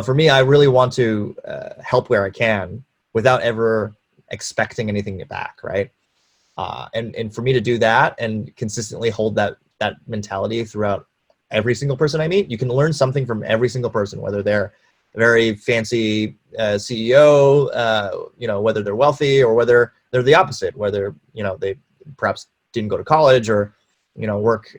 S2: for me, I really want to help where I can without ever expecting anything back, right? And for me to do that and consistently hold that mentality throughout every single person I meet. You can learn something from every single person, whether they're a very fancy CEO, whether they're wealthy or whether they're the opposite, whether, they perhaps didn't go to college or, work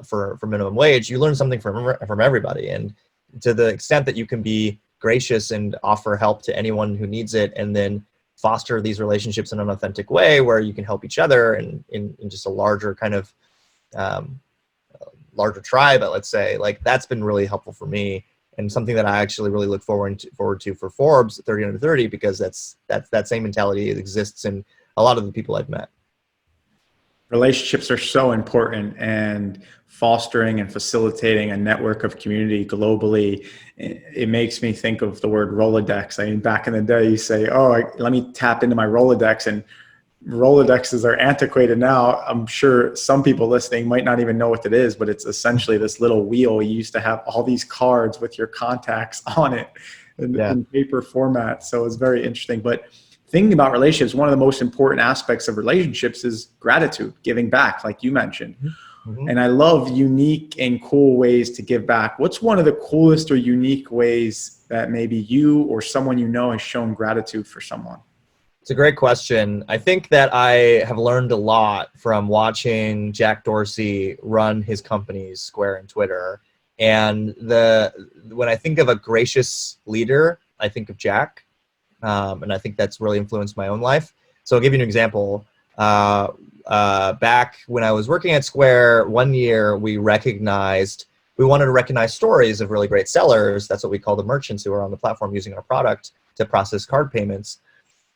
S2: for minimum wage. You learn something from everybody. And to the extent that you can be gracious and offer help to anyone who needs it, and then foster these relationships in an authentic way where you can help each other and in just a larger kind of larger tribe, let's say, like that's been really helpful for me and something that I actually really look forward to for Forbes 30 under 30, because that's that same mentality exists in a lot of the people I've met.
S1: Relationships are so important, and fostering and facilitating a network of community globally, it makes me think of the word Rolodex. I mean, back in the day, you say, let me tap into my Rolodex, and Rolodexes are antiquated now. I'm sure some people listening might not even know what it is, but it's essentially this little wheel. You used to have all these cards with your contacts on it in paper format. So it's very interesting. But thinking about relationships, one of the most important aspects of relationships is gratitude, giving back, like you mentioned. Mm-hmm. And I love unique and cool ways to give back. What's one of the coolest or unique ways that maybe you or someone you know has shown gratitude for someone?
S2: It's a great question. I think that I have learned a lot from watching Jack Dorsey run his companies, Square and Twitter. And when I think of a gracious leader, I think of Jack. And I think that's really influenced my own life. So I'll give you an example. Back when I was working at Square, one year we wanted to recognize stories of really great sellers. That's what we call the merchants who are on the platform using our product to process card payments.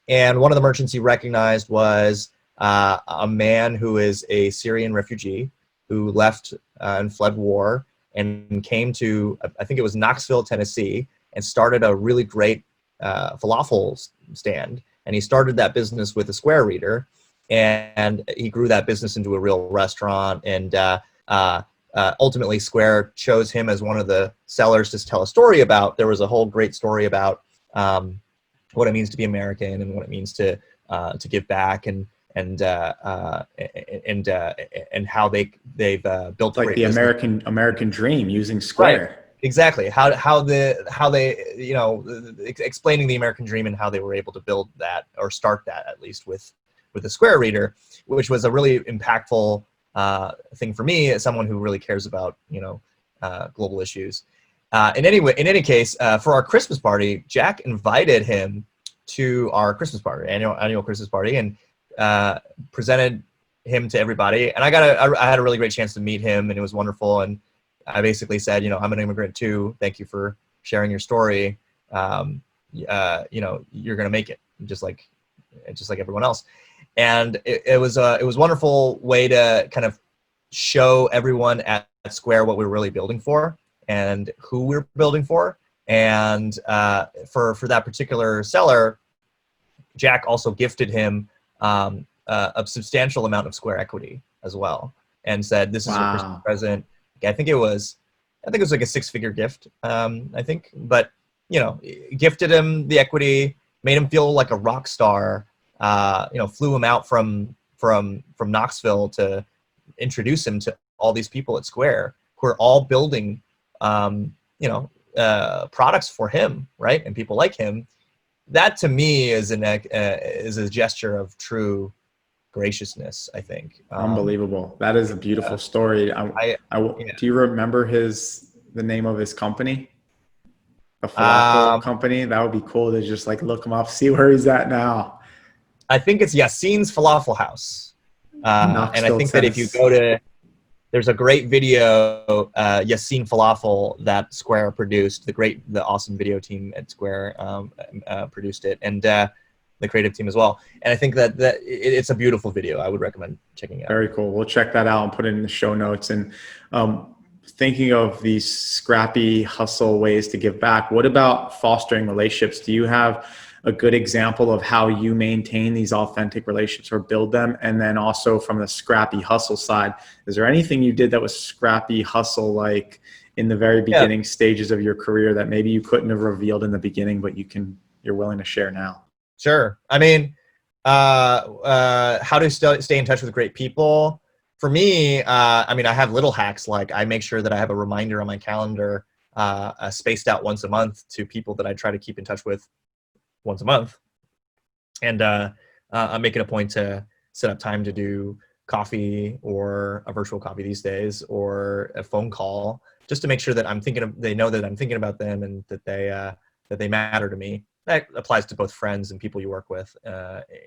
S2: And one of the merchants he recognized was a man who is a Syrian refugee who left and fled war and came to, I think it was Knoxville, Tennessee, and started a really great falafel stand. And he started that business with a Square reader, and he grew that business into a real restaurant. And ultimately, Square chose him as one of the sellers to tell a story about. There was a whole great story about what it means to be American and what it means to give back and how they've built
S1: like
S2: great
S1: the
S2: business.
S1: American dream using Square. Right.
S2: Exactly. How they explaining the American dream and how they were able to build that or start that at least with the Square reader, which was a really impactful thing for me as someone who really cares about global issues. In any case, for our Christmas party, Jack invited him to our Christmas party, annual Christmas party, and presented him to everybody. And I had a really great chance to meet him, and it was wonderful. And I basically said, I'm an immigrant too. Thank you for sharing your story. You're gonna make it just like everyone else. And it was a wonderful way to kind of show everyone at Square what we're really building for and who we're building for. And for that particular seller, Jack also gifted him a substantial amount of Square equity as well, and said, "This is your Christmas present." I think it was like a six-figure gift. I think, but gifted him the equity, made him feel like a rock star. Flew him out from Knoxville to introduce him to all these people at Square who are all building products for him, right? And people like him. That to me is a gesture of true graciousness, I think.
S1: Unbelievable. That is a beautiful story. Do you remember the name of his company? The falafel company? That would be cool to just like look him up, see where he's at now.
S2: I think it's Yassine's Falafel House. And I think that if you go to, there's a great video, Yassine Falafel, that Square produced. The awesome video team at Square produced it, and the creative team as well. And I think that it's a beautiful video. I would recommend checking it out.
S1: Very cool. We'll check that out and put it in the show notes. And thinking of these scrappy hustle ways to give back, what about fostering relationships? Do you have a good example of how you maintain these authentic relationships or build them? And then also from the scrappy hustle side, is there anything you did that was scrappy hustle, like in the very beginning stages of your career that maybe you couldn't have revealed in the beginning, but you're willing to share now?
S2: Sure. I mean, how to stay in touch with great people. For me, I mean, I have little hacks. Like I make sure that I have a reminder on my calendar, spaced out once a month to people that I try to keep in touch with once a month. And I'm making a point to set up time to do coffee or a virtual coffee these days, or a phone call, just to make sure that they know that I'm thinking about them and that they matter to me. That applies to both friends and people you work with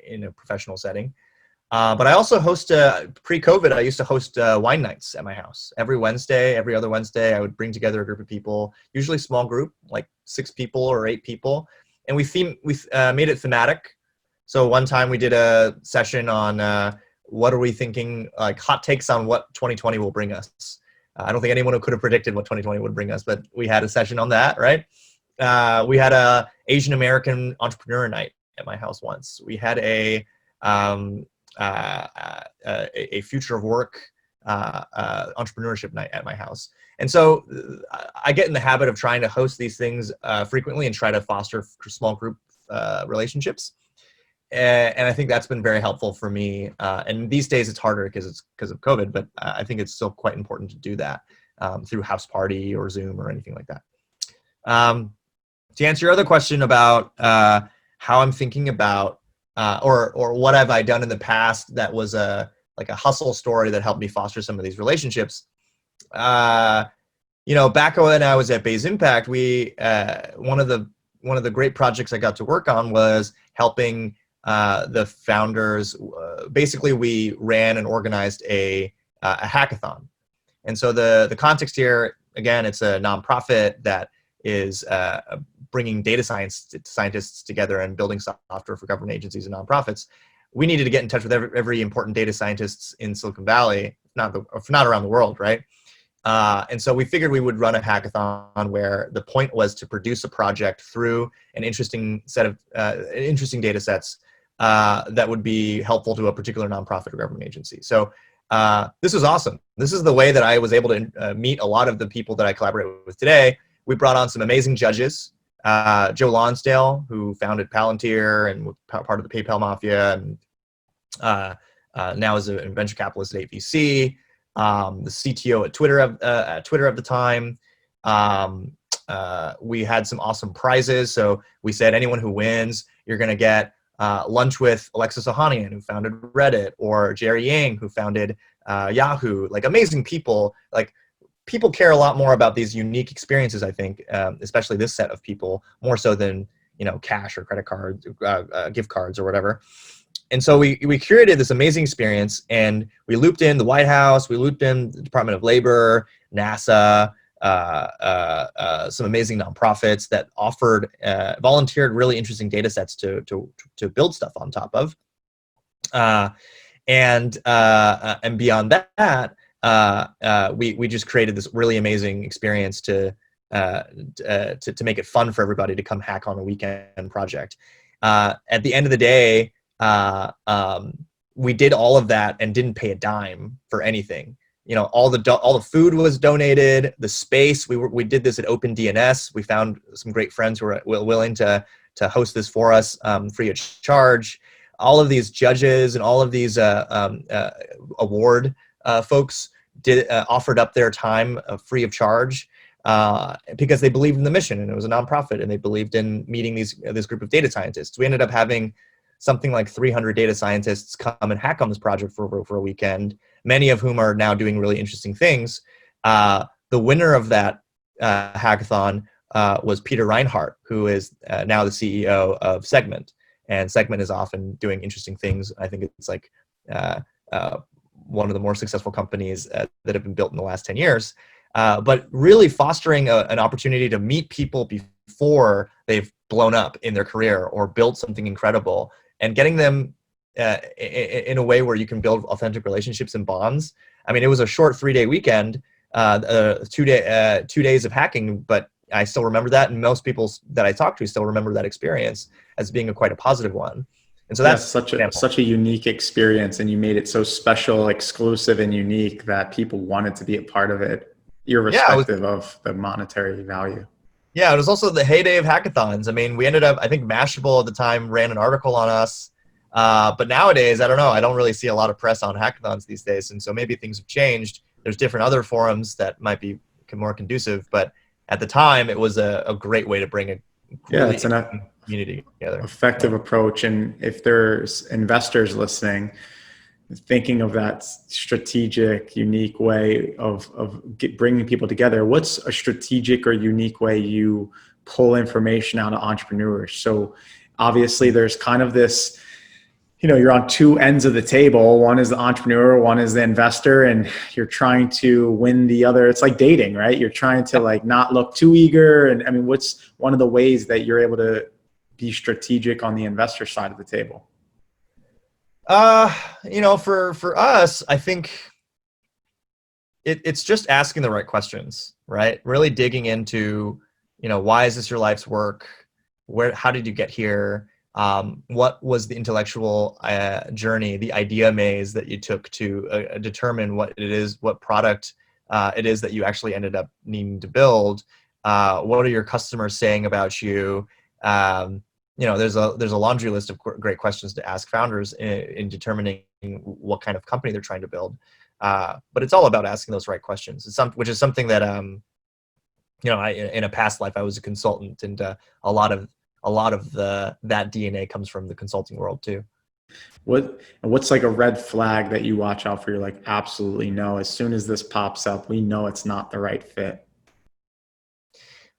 S2: in a professional setting. But I also host, pre-COVID, I used to host wine nights at my house. Every Wednesday, every other Wednesday, I would bring together a group of people, usually a small group, like 6 people or 8 people. And we made it thematic. So one time we did a session on what are we thinking, like hot takes on what 2020 will bring us. I don't think anyone could have predicted what 2020 would bring us, but we had a session on that, right? We had a Asian American entrepreneur night at my house once. We had a future of work entrepreneurship night at my house. And so I get in the habit of trying to host these things frequently and try to foster small group relationships. And I think that's been very helpful for me. And these days it's harder because of COVID, but I think it's still quite important to do that through House Party or Zoom or anything like that. To answer your other question about how I'm thinking about or what have I done in the past that was like a hustle story that helped me foster some of these relationships. Back when I was at Bayes Impact, one of the great projects I got to work on was helping the founders. Basically, we ran and organized a hackathon. And so the context here, again, it's a nonprofit that is bringing data scientists together and building software for government agencies and nonprofits. We needed to get in touch with every important data scientists in Silicon Valley, if not around the world, right? And so we figured we would run a hackathon where the point was to produce a project through an interesting set of interesting data sets that would be helpful to a particular nonprofit or government agency. So this was awesome. This is the way that I was able to meet a lot of the people that I collaborate with today. We brought on some amazing judges. Joe Lonsdale, who founded Palantir and was part of the PayPal mafia, and now is a venture capitalist at AVC. The CTO at Twitter at the time. We had some awesome prizes. So we said anyone who wins, you're going to get lunch with Alexis Ohanian, who founded Reddit, or Jerry Yang, who founded Yahoo. Like amazing people. Like people care a lot more about these unique experiences, I think, especially this set of people, more so than cash or credit cards, gift cards or whatever. And so we curated this amazing experience, and we looped in the White House, we looped in the Department of Labor, NASA, some amazing nonprofits that offered, volunteered really interesting data sets to build stuff on top of. And beyond that, we just created this really amazing experience to make it fun for everybody to come hack on a weekend project. At the end of the day, we did all of that and didn't pay a dime for anything. All the food was donated. The space, we did this at OpenDNS. We found some great friends who were willing to host this for us free of charge. All of these judges and all of these award folks offered up their time free of charge because they believed in the mission, and it was a nonprofit, and they believed in meeting this group of data scientists. We ended up having something like 300 data scientists come and hack on this project for a weekend, many of whom are now doing really interesting things. The winner of that hackathon was Peter Reinhardt, who is now the CEO of Segment. And Segment is often doing interesting things. I think it's like one of the more successful companies that have been built in the last 10 years. But really fostering an opportunity to meet people before they've blown up in their career or built something incredible, and getting them in a way where you can build authentic relationships and bonds. I mean, it was a short 3-day weekend, 2 days of hacking, but I still remember that, and most people that I talk to still remember that experience as being quite a positive one. And so that's
S1: such a unique experience, and you made it so special, exclusive, and unique that people wanted to be a part of it, irrespective of the monetary value.
S2: Yeah, it was also the heyday of hackathons. I mean, we ended up, I think Mashable at the time ran an article on us. But nowadays, I don't know. I don't really see a lot of press on hackathons these days. And so maybe things have changed. There's different other forums that might be more conducive. But at the time, it was a great way to bring a really
S1: it's an
S2: community together.
S1: Effective approach. And if there's investors listening, thinking of that strategic, unique way of bringing people together, what's a strategic or unique way you pull information out of entrepreneurs? So obviously there's kind of this, you're on two ends of the table. One is the entrepreneur, one is the investor, and you're trying to win the other. It's like dating, right? You're trying to like not look too eager. And I mean, what's one of the ways that you're able to be strategic on the investor side of the table?
S2: For us, I think it's just asking the right questions, right? Really digging into, why is this your life's work? How did you get here? What was the intellectual journey, the idea maze that you took to determine what it is, what product it is that you actually ended up needing to build? What are your customers saying about you? There's a laundry list of great questions to ask founders in determining what kind of company they're trying to build. But it's all about asking those right questions. Which is something that in a past life I was a consultant, and a lot of that DNA comes from the consulting world too.
S1: What's like a red flag that you watch out for? You're like, absolutely no. As soon as this pops up, we know it's not the right fit.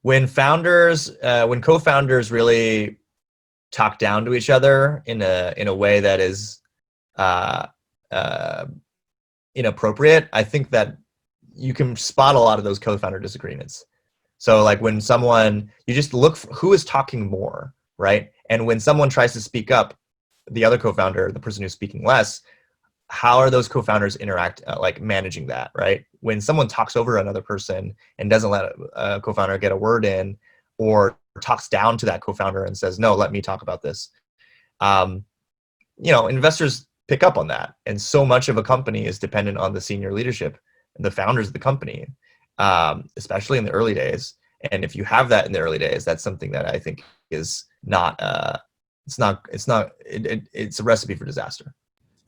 S2: When co-founders really talk down to each other in a way that is inappropriate, I think that you can spot a lot of those co-founder disagreements. So like when you just look for who is talking more, right? And when someone tries to speak up, the other co-founder, the person who's speaking less, how are those co-founders interact, managing that, right? When someone talks over another person and doesn't let a co-founder get a word in, or talks down to that co-founder and says, no, let me talk about this. Investors pick up on that. And so much of a company is dependent on the senior leadership and the founders of the company, especially in the early days. And if you have that in the early days, that's something that I think is not, it's a recipe for disaster.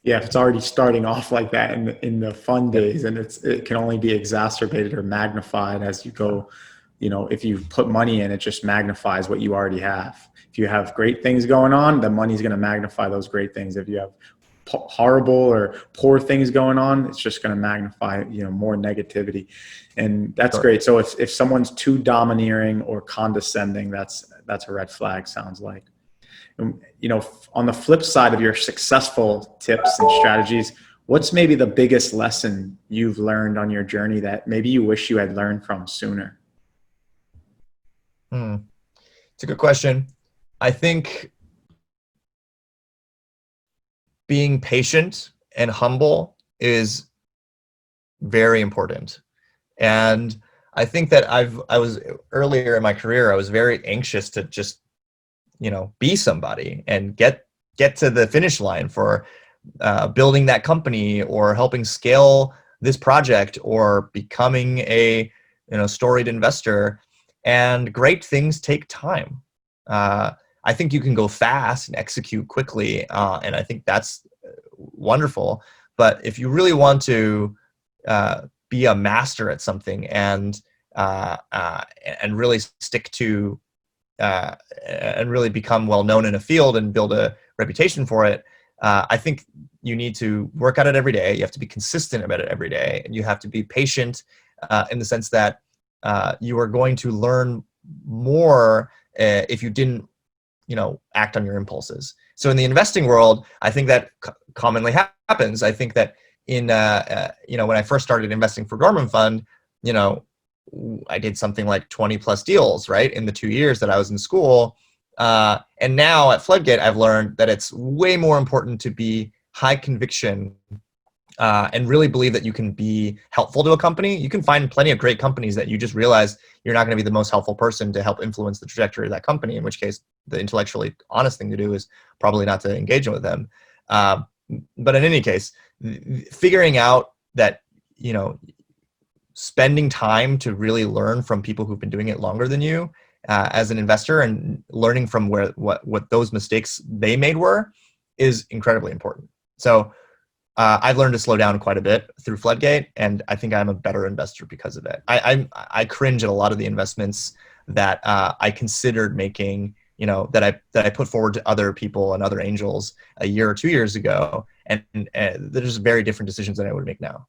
S1: Yeah, if it's already starting off like that in the fun days, and it can only be exacerbated or magnified as you go. If you put money in, it just magnifies what you already have. If you have great things going on, the money's going to magnify those great things. If you have horrible or poor things going on, it's just going to magnify, more negativity. And that's great. So if someone's too domineering or condescending, that's a red flag, sounds like. On the flip side of your successful tips and strategies, what's maybe the biggest lesson you've learned on your journey that maybe you wish you had learned from sooner?
S2: It's a good question. I think being patient and humble is very important. And I think that I was earlier in my career, I was very anxious to just, be somebody and get to the finish line for building that company or helping scale this project or becoming a, storied investor. And great things take time. I think you can go fast and execute quickly, and I think that's wonderful. But if you really want to be a master at something and really stick to and really become well known in a field and build a reputation for it, I think you need to work at it every day. You have to be consistent about it every day, and you have to be patient in the sense that you are going to learn more if you didn't, act on your impulses. So in the investing world, I think that commonly happens. I think that in, when I first started investing for Gorman Fund, I did something like 20 plus deals, right, in the 2 years that I was in school. And now at Floodgate, I've learned that it's way more important to be high conviction and really believe that you can be helpful to a company. You can find plenty of great companies that you just realize you're not going to be the most helpful person to help influence the trajectory of that company, in which case the intellectually honest thing to do is probably not to engage with them. But in any case, figuring out that, spending time to really learn from people who've been doing it longer than you as an investor and learning from what those mistakes they made were is incredibly important. So I've learned to slow down quite a bit through Floodgate, and I think I'm a better investor because of it. I cringe at a lot of the investments that I considered making, that I put forward to other people and other angels a year or 2 years ago, and they're just very different decisions than I would make now.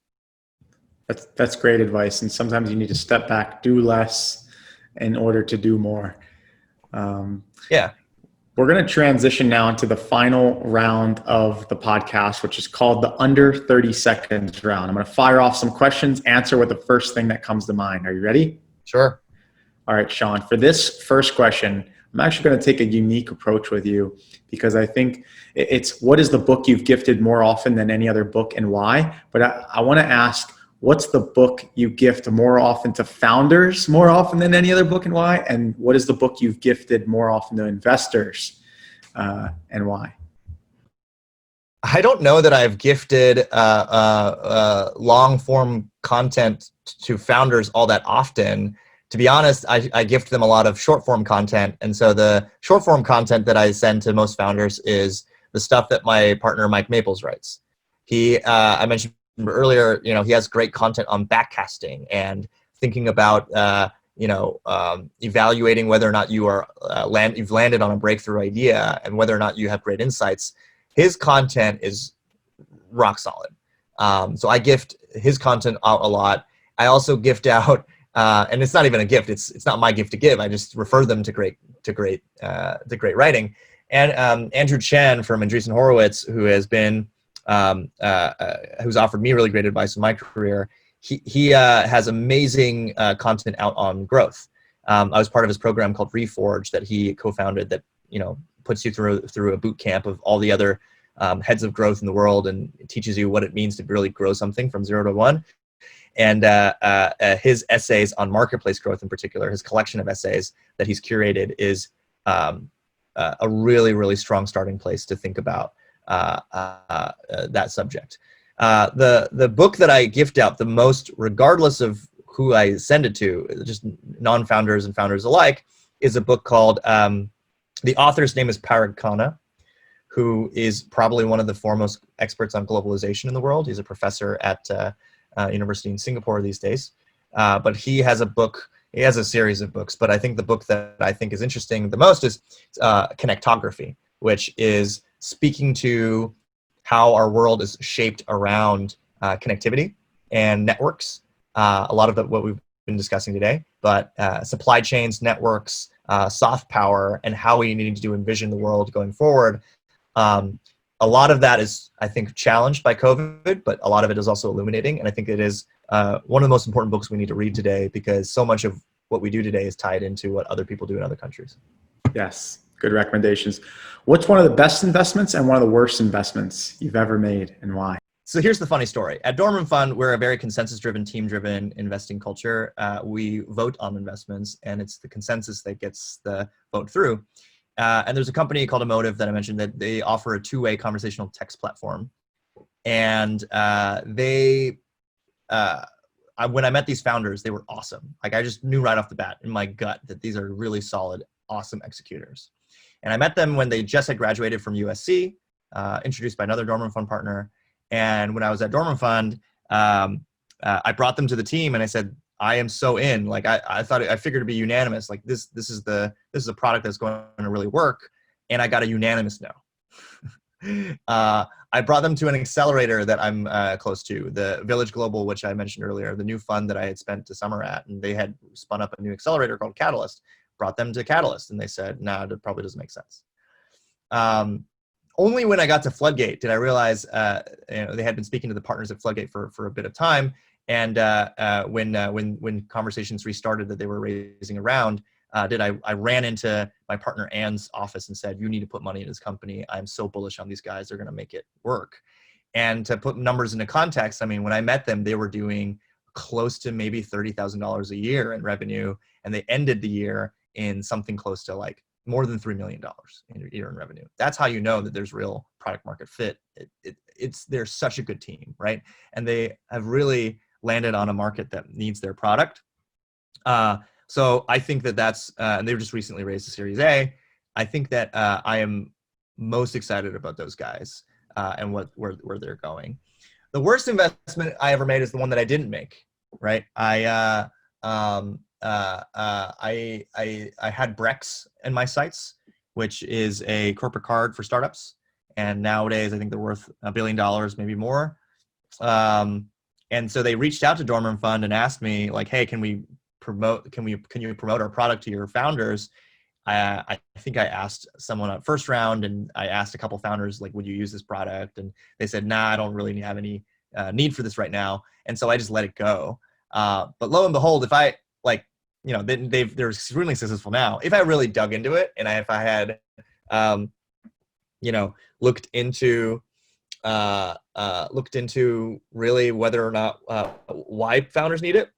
S1: That's great advice. And sometimes you need to step back, do less in order to do more.
S2: Yeah.
S1: We're going to transition now into the final round of the podcast, which is called the under 30 seconds round. I'm going to fire off some questions, answer with the first thing that comes to mind. Are you ready?
S2: Sure.
S1: All right, Shawn, for this first question, I'm actually going to take a unique approach with you because I think it's what is the book you've gifted more often than any other book and why? But I want to ask, what's the book you gift more often to founders more often than any other book and why? And what is the book you've gifted more often to investors and why?
S2: I don't know that I've gifted long form content to founders all that often. To be honest, I gift them a lot of short form content. And so the short form content that I send to most founders is the stuff that my partner, Mike Maples, writes. I mentioned earlier, he has great content on backcasting and thinking about, evaluating whether or not you've landed on a breakthrough idea and whether or not you have great insights. His content is rock solid. So I gift his content out a lot. I also gift out, and it's not even a gift. It's not my gift to give. I just refer them to great writing. And Andrew Chen from Andreessen Horowitz, who has been who's offered me really great advice in my career. He has amazing content out on growth. I was part of his program called Reforge that he co-founded that puts you through a boot camp of all the other heads of growth in the world and teaches you what it means to really grow something from 0 to 1. And his essays on marketplace growth in particular, his collection of essays that he's curated is a really, really strong starting place to think about that subject. The book that I gift out the most, regardless of who I send it to, just non-founders and founders alike, is a book called, the author's name is Parag Khanna, who is probably one of the foremost experts on globalization in the world. He's a professor at University in Singapore these days. But he has a series of books, but I think the book that I think is interesting the most is Connectography, which is speaking to how our world is shaped around connectivity and networks. A lot of what we've been discussing today, but supply chains, networks, soft power, and how we need to envision the world going forward. A lot of that is, I think, challenged by COVID, but a lot of it is also illuminating. And I think it is one of the most important books we need to read today because so much of what we do today is tied into what other people do in other countries.
S1: Yes, good recommendations. What's one of the best investments and one of the worst investments you've ever made and why?
S2: So here's the funny story. At Dorman Fund, we're a very consensus-driven, team-driven investing culture. We vote on investments, and it's the consensus that gets the vote through. And there's a company called Emotive that I mentioned that they offer a two-way conversational text platform. And when I met these founders, they were awesome. Like I just knew right off the bat in my gut that these are really solid, awesome executors. And I met them when they just had graduated from USC, introduced by another Dorman Fund partner. And when I was at Dorman Fund, I brought them to the team and I said, I am so in. Like I figured it'd be unanimous. Like this is a product that's going to really work. And I got a unanimous no. I brought them to an accelerator that I'm close to, the Village Global, which I mentioned earlier, the new fund that I had spent the summer at, and they had spun up a new accelerator called Catalyst. Brought them to Catalyst, and they said, "Nah, it probably doesn't make sense." Only when I got to Floodgate did I realize they had been speaking to the partners at Floodgate for a bit of time, and when conversations restarted that they were raising a round, I ran into my partner Ann's office and said, "You need to put money in this company. I'm so bullish on these guys. They're going to make it work." And to put numbers into context, I mean, when I met them, they were doing close to maybe $30,000 a year in revenue, and they ended the year in something close to like more than $3 million in a year in revenue. That's how you know that there's real product market fit. They're such a good team, right? And they have really landed on a market that needs their product. So I think that's, and they've just recently raised a Series A. I think that I am most excited about those guys and where they're going. The worst investment I ever made is the one that I didn't make, right? I had Brex in my sights, which is a corporate card for startups. And nowadays, I think they're worth $1 billion, maybe more. And so they reached out to Dorman Fund and asked me, like, hey, can you promote our product to your founders? I think I asked someone at first round, and I asked a couple founders, like, would you use this product? And they said, nah, I don't really have any need for this right now. And so I just let it go. But lo and behold, if I they're extremely successful now. If I really dug into it, and if I had, looked into really whether or not why founders need it.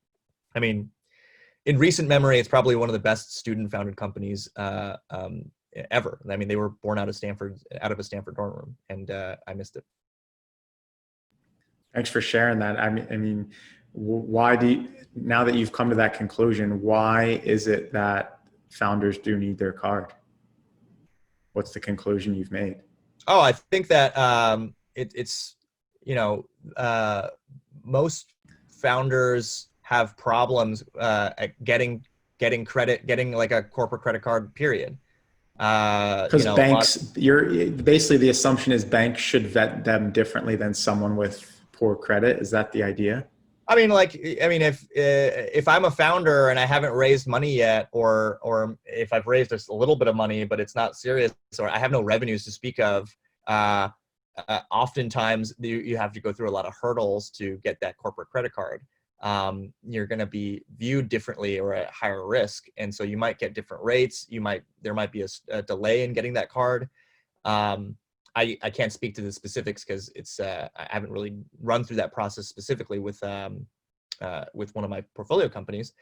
S2: I mean, in recent memory, it's probably one of the best student-founded companies ever. I mean, they were born out of a Stanford dorm room, and I missed it.
S1: Thanks for sharing that. I mean, now that you've come to that conclusion, why is it that founders do need their card? What's the conclusion you've made?
S2: Oh, I think that most founders have problems at getting credit, getting like a corporate credit card, period.
S1: Because banks, basically the assumption is banks should vet them differently than someone with poor credit. Is that the idea?
S2: I mean, if I'm a founder and I haven't raised money yet, or if I've raised just a little bit of money, but it's not serious, or I have no revenues to speak of, oftentimes you have to go through a lot of hurdles to get that corporate credit card. You're going to be viewed differently or at higher risk. And so you might get different rates. There might be a delay in getting that card. I can't speak to the specifics because I haven't really run through that process specifically with one of my portfolio companies.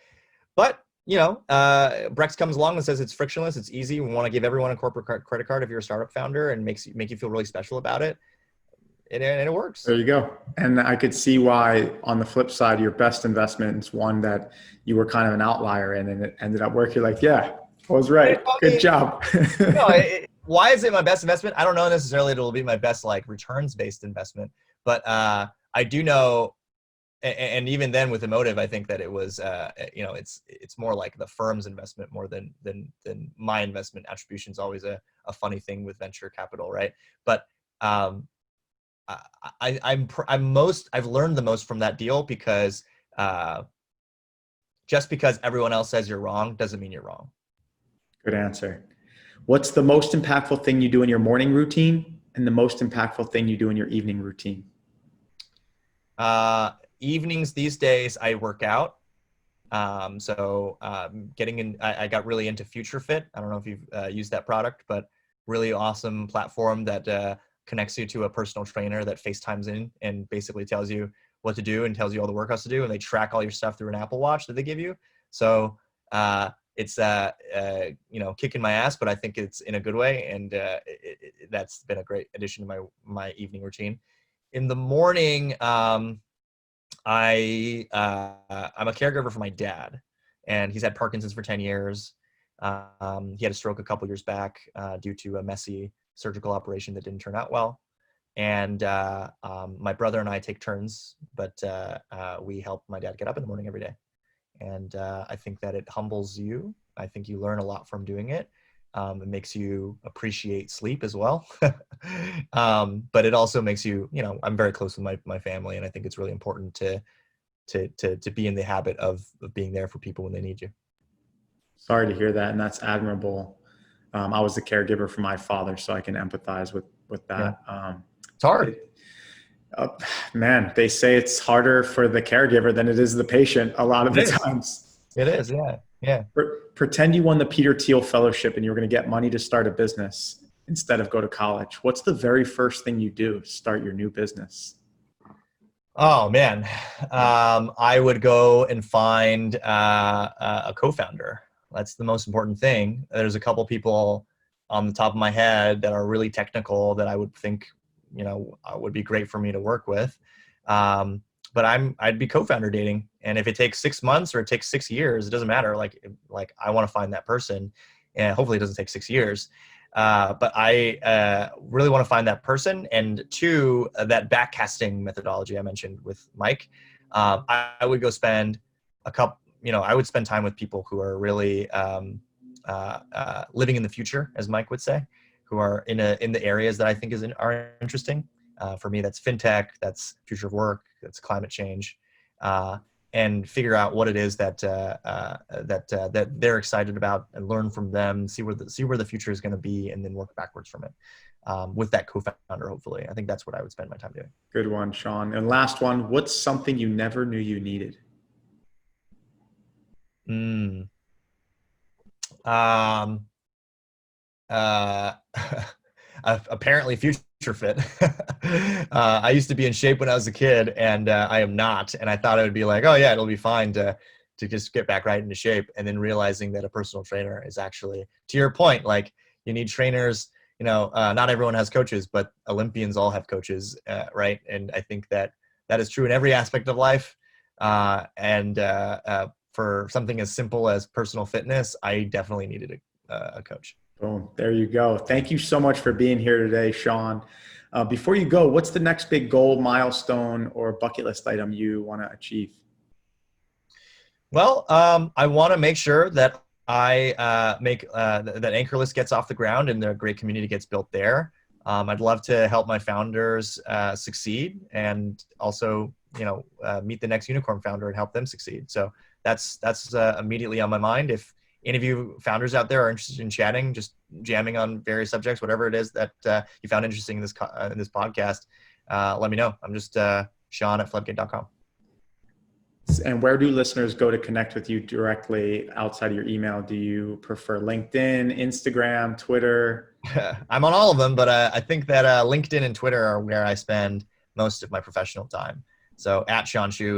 S2: But, Brex comes along and says it's frictionless, it's easy. We want to give everyone a corporate credit card if you're a startup founder, and make you feel really special about it. And it works.
S1: There you go. And I could see why, on the flip side, your best investment is one that you were kind of an outlier in, and it ended up working. Like, yeah, I was right. Good job.
S2: Why is it my best investment? I don't know necessarily it'll be my best returns-based investment, but I do know, and even then with Emotive, I think that it was it's more like the firm's investment more than my investment. Attribution is always a funny thing with venture capital, right? But I've learned the most from that deal because just because everyone else says you're wrong doesn't mean you're wrong.
S1: Good answer. What's the most impactful thing you do in your morning routine and the most impactful thing you do in your evening routine?
S2: Evenings these days, I work out. Getting in, I got really into Future Fit. I don't know if you've used that product, but really awesome platform that connects you to a personal trainer that FaceTimes in and basically tells you what to do and tells you all the workouts to do. And they track all your stuff through an Apple Watch that they give you. So it's kicking my ass, but I think it's in a good way. And that's been a great addition to my evening routine. In the morning, I'm a caregiver for my dad, and he's had Parkinson's for 10 years. He had a stroke a couple years back due to a messy surgical operation that didn't turn out well. And my brother and I take turns, but we help my dad get up in the morning every day. And I think that it humbles you. I think you learn a lot from doing it. It makes you appreciate sleep as well. But it also makes you, I'm very close with my family, and I think it's really important to be in the habit of being there for people when they need you.
S1: Sorry to hear that, and that's admirable. I was the caregiver for my father, so I can empathize with that. Yeah.
S2: It's hard.
S1: Man, they say it's harder for the caregiver than it is the patient a lot of the times.
S2: It is, yeah. Yeah.
S1: Pretend you won the Peter Thiel Fellowship and you were going to get money to start a business instead of go to college. What's the very first thing you do to start your new business?
S2: Oh, man. I would go and find a co-founder. That's the most important thing. There's a couple people on the top of my head that are really technical that I would think, would be great for me to work with. But I'd be co-founder dating. And if it takes 6 months or it takes 6 years, it doesn't matter. Like I want to find that person, and hopefully it doesn't take 6 years. But I really want to find that person. And two, that backcasting methodology I mentioned with Mike, I would go spend I would spend time with people who are really living in the future, as Mike would say, who are in the areas that I think are interesting. For me, that's fintech, that's future of work, that's climate change, and figure out what it is that they're excited about, and learn from them, see where the future is going to be, and then work backwards from it. With that co-founder, hopefully. I think that's what I would spend my time doing.
S1: Good one, Shawn. And last one, what's something you never knew you needed?
S2: Apparently future fit. I used to be in shape when I was a kid, and I am not. And I thought it would be like, oh yeah, it'll be fine to just get back right into shape. And then realizing that a personal trainer is actually, to your point, like you need trainers. Not everyone has coaches, but Olympians all have coaches, right? And I think that is true in every aspect of life. For something as simple as personal fitness, I definitely needed a coach.
S1: Boom. There you go. Thank you so much for being here today, Shawn. Before you go, what's the next big goal, milestone, or bucket list item you want to achieve?
S2: Well, I want to make sure that I make that Anchorless gets off the ground and the great community gets built there. I'd love to help my founders succeed, and also meet the next unicorn founder and help them succeed. So that's immediately on my mind. If any of you founders out there are interested in chatting, just jamming on various subjects, whatever it is that you found interesting in this podcast, let me know. I'm just Shawn@floodgate.com.
S1: And where do listeners go to connect with you directly outside of your email? Do you prefer LinkedIn, Instagram, Twitter?
S2: I'm on all of them, but I think that LinkedIn and Twitter are where I spend most of my professional time. So @Shawn Xu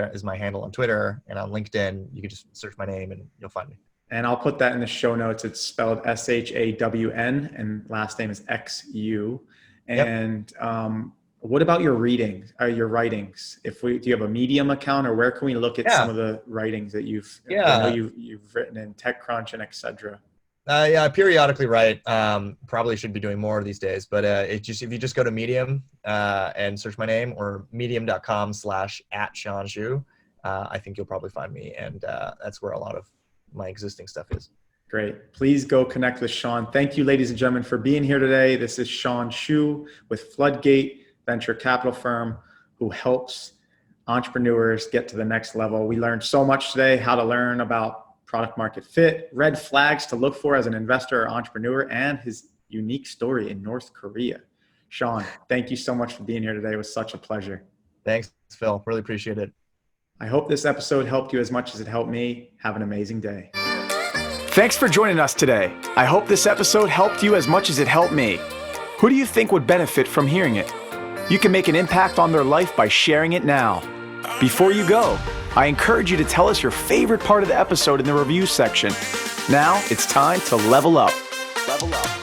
S2: is my handle on Twitter, and on LinkedIn, you can just search my name and you'll find me.
S1: And I'll put that in the show notes. It's spelled SHAWN, and last name is XU. And what about your readings, your writings? Do you have a Medium account, or where can we look at some of the writings that you've written in TechCrunch and etc.?
S2: I periodically write. Probably should be doing more these days, but if you just go to Medium and search my name, or medium.com/@Shawn Xu, I think you'll probably find me, and that's where a lot of my existing stuff is.
S1: Great. Please go connect with Shawn. Thank you, ladies and gentlemen, for being here today. This is Shawn Xu with Floodgate venture capital firm who helps entrepreneurs get to the next level. We learned so much today: how to learn about product market fit, red flags to look for as an investor or entrepreneur, and his unique story in North Korea. Shawn, thank you so much for being here today. It was such a pleasure.
S2: Thanks, Phil. Really appreciate it.
S1: I hope this episode helped you as much as it helped me. Have an amazing day.
S3: Thanks for joining us today. I hope this episode helped you as much as it helped me. Who do you think would benefit from hearing it? You can make an impact on their life by sharing it now. Before you go, I encourage you to tell us your favorite part of the episode in the review section. Now it's time to level up. Level up.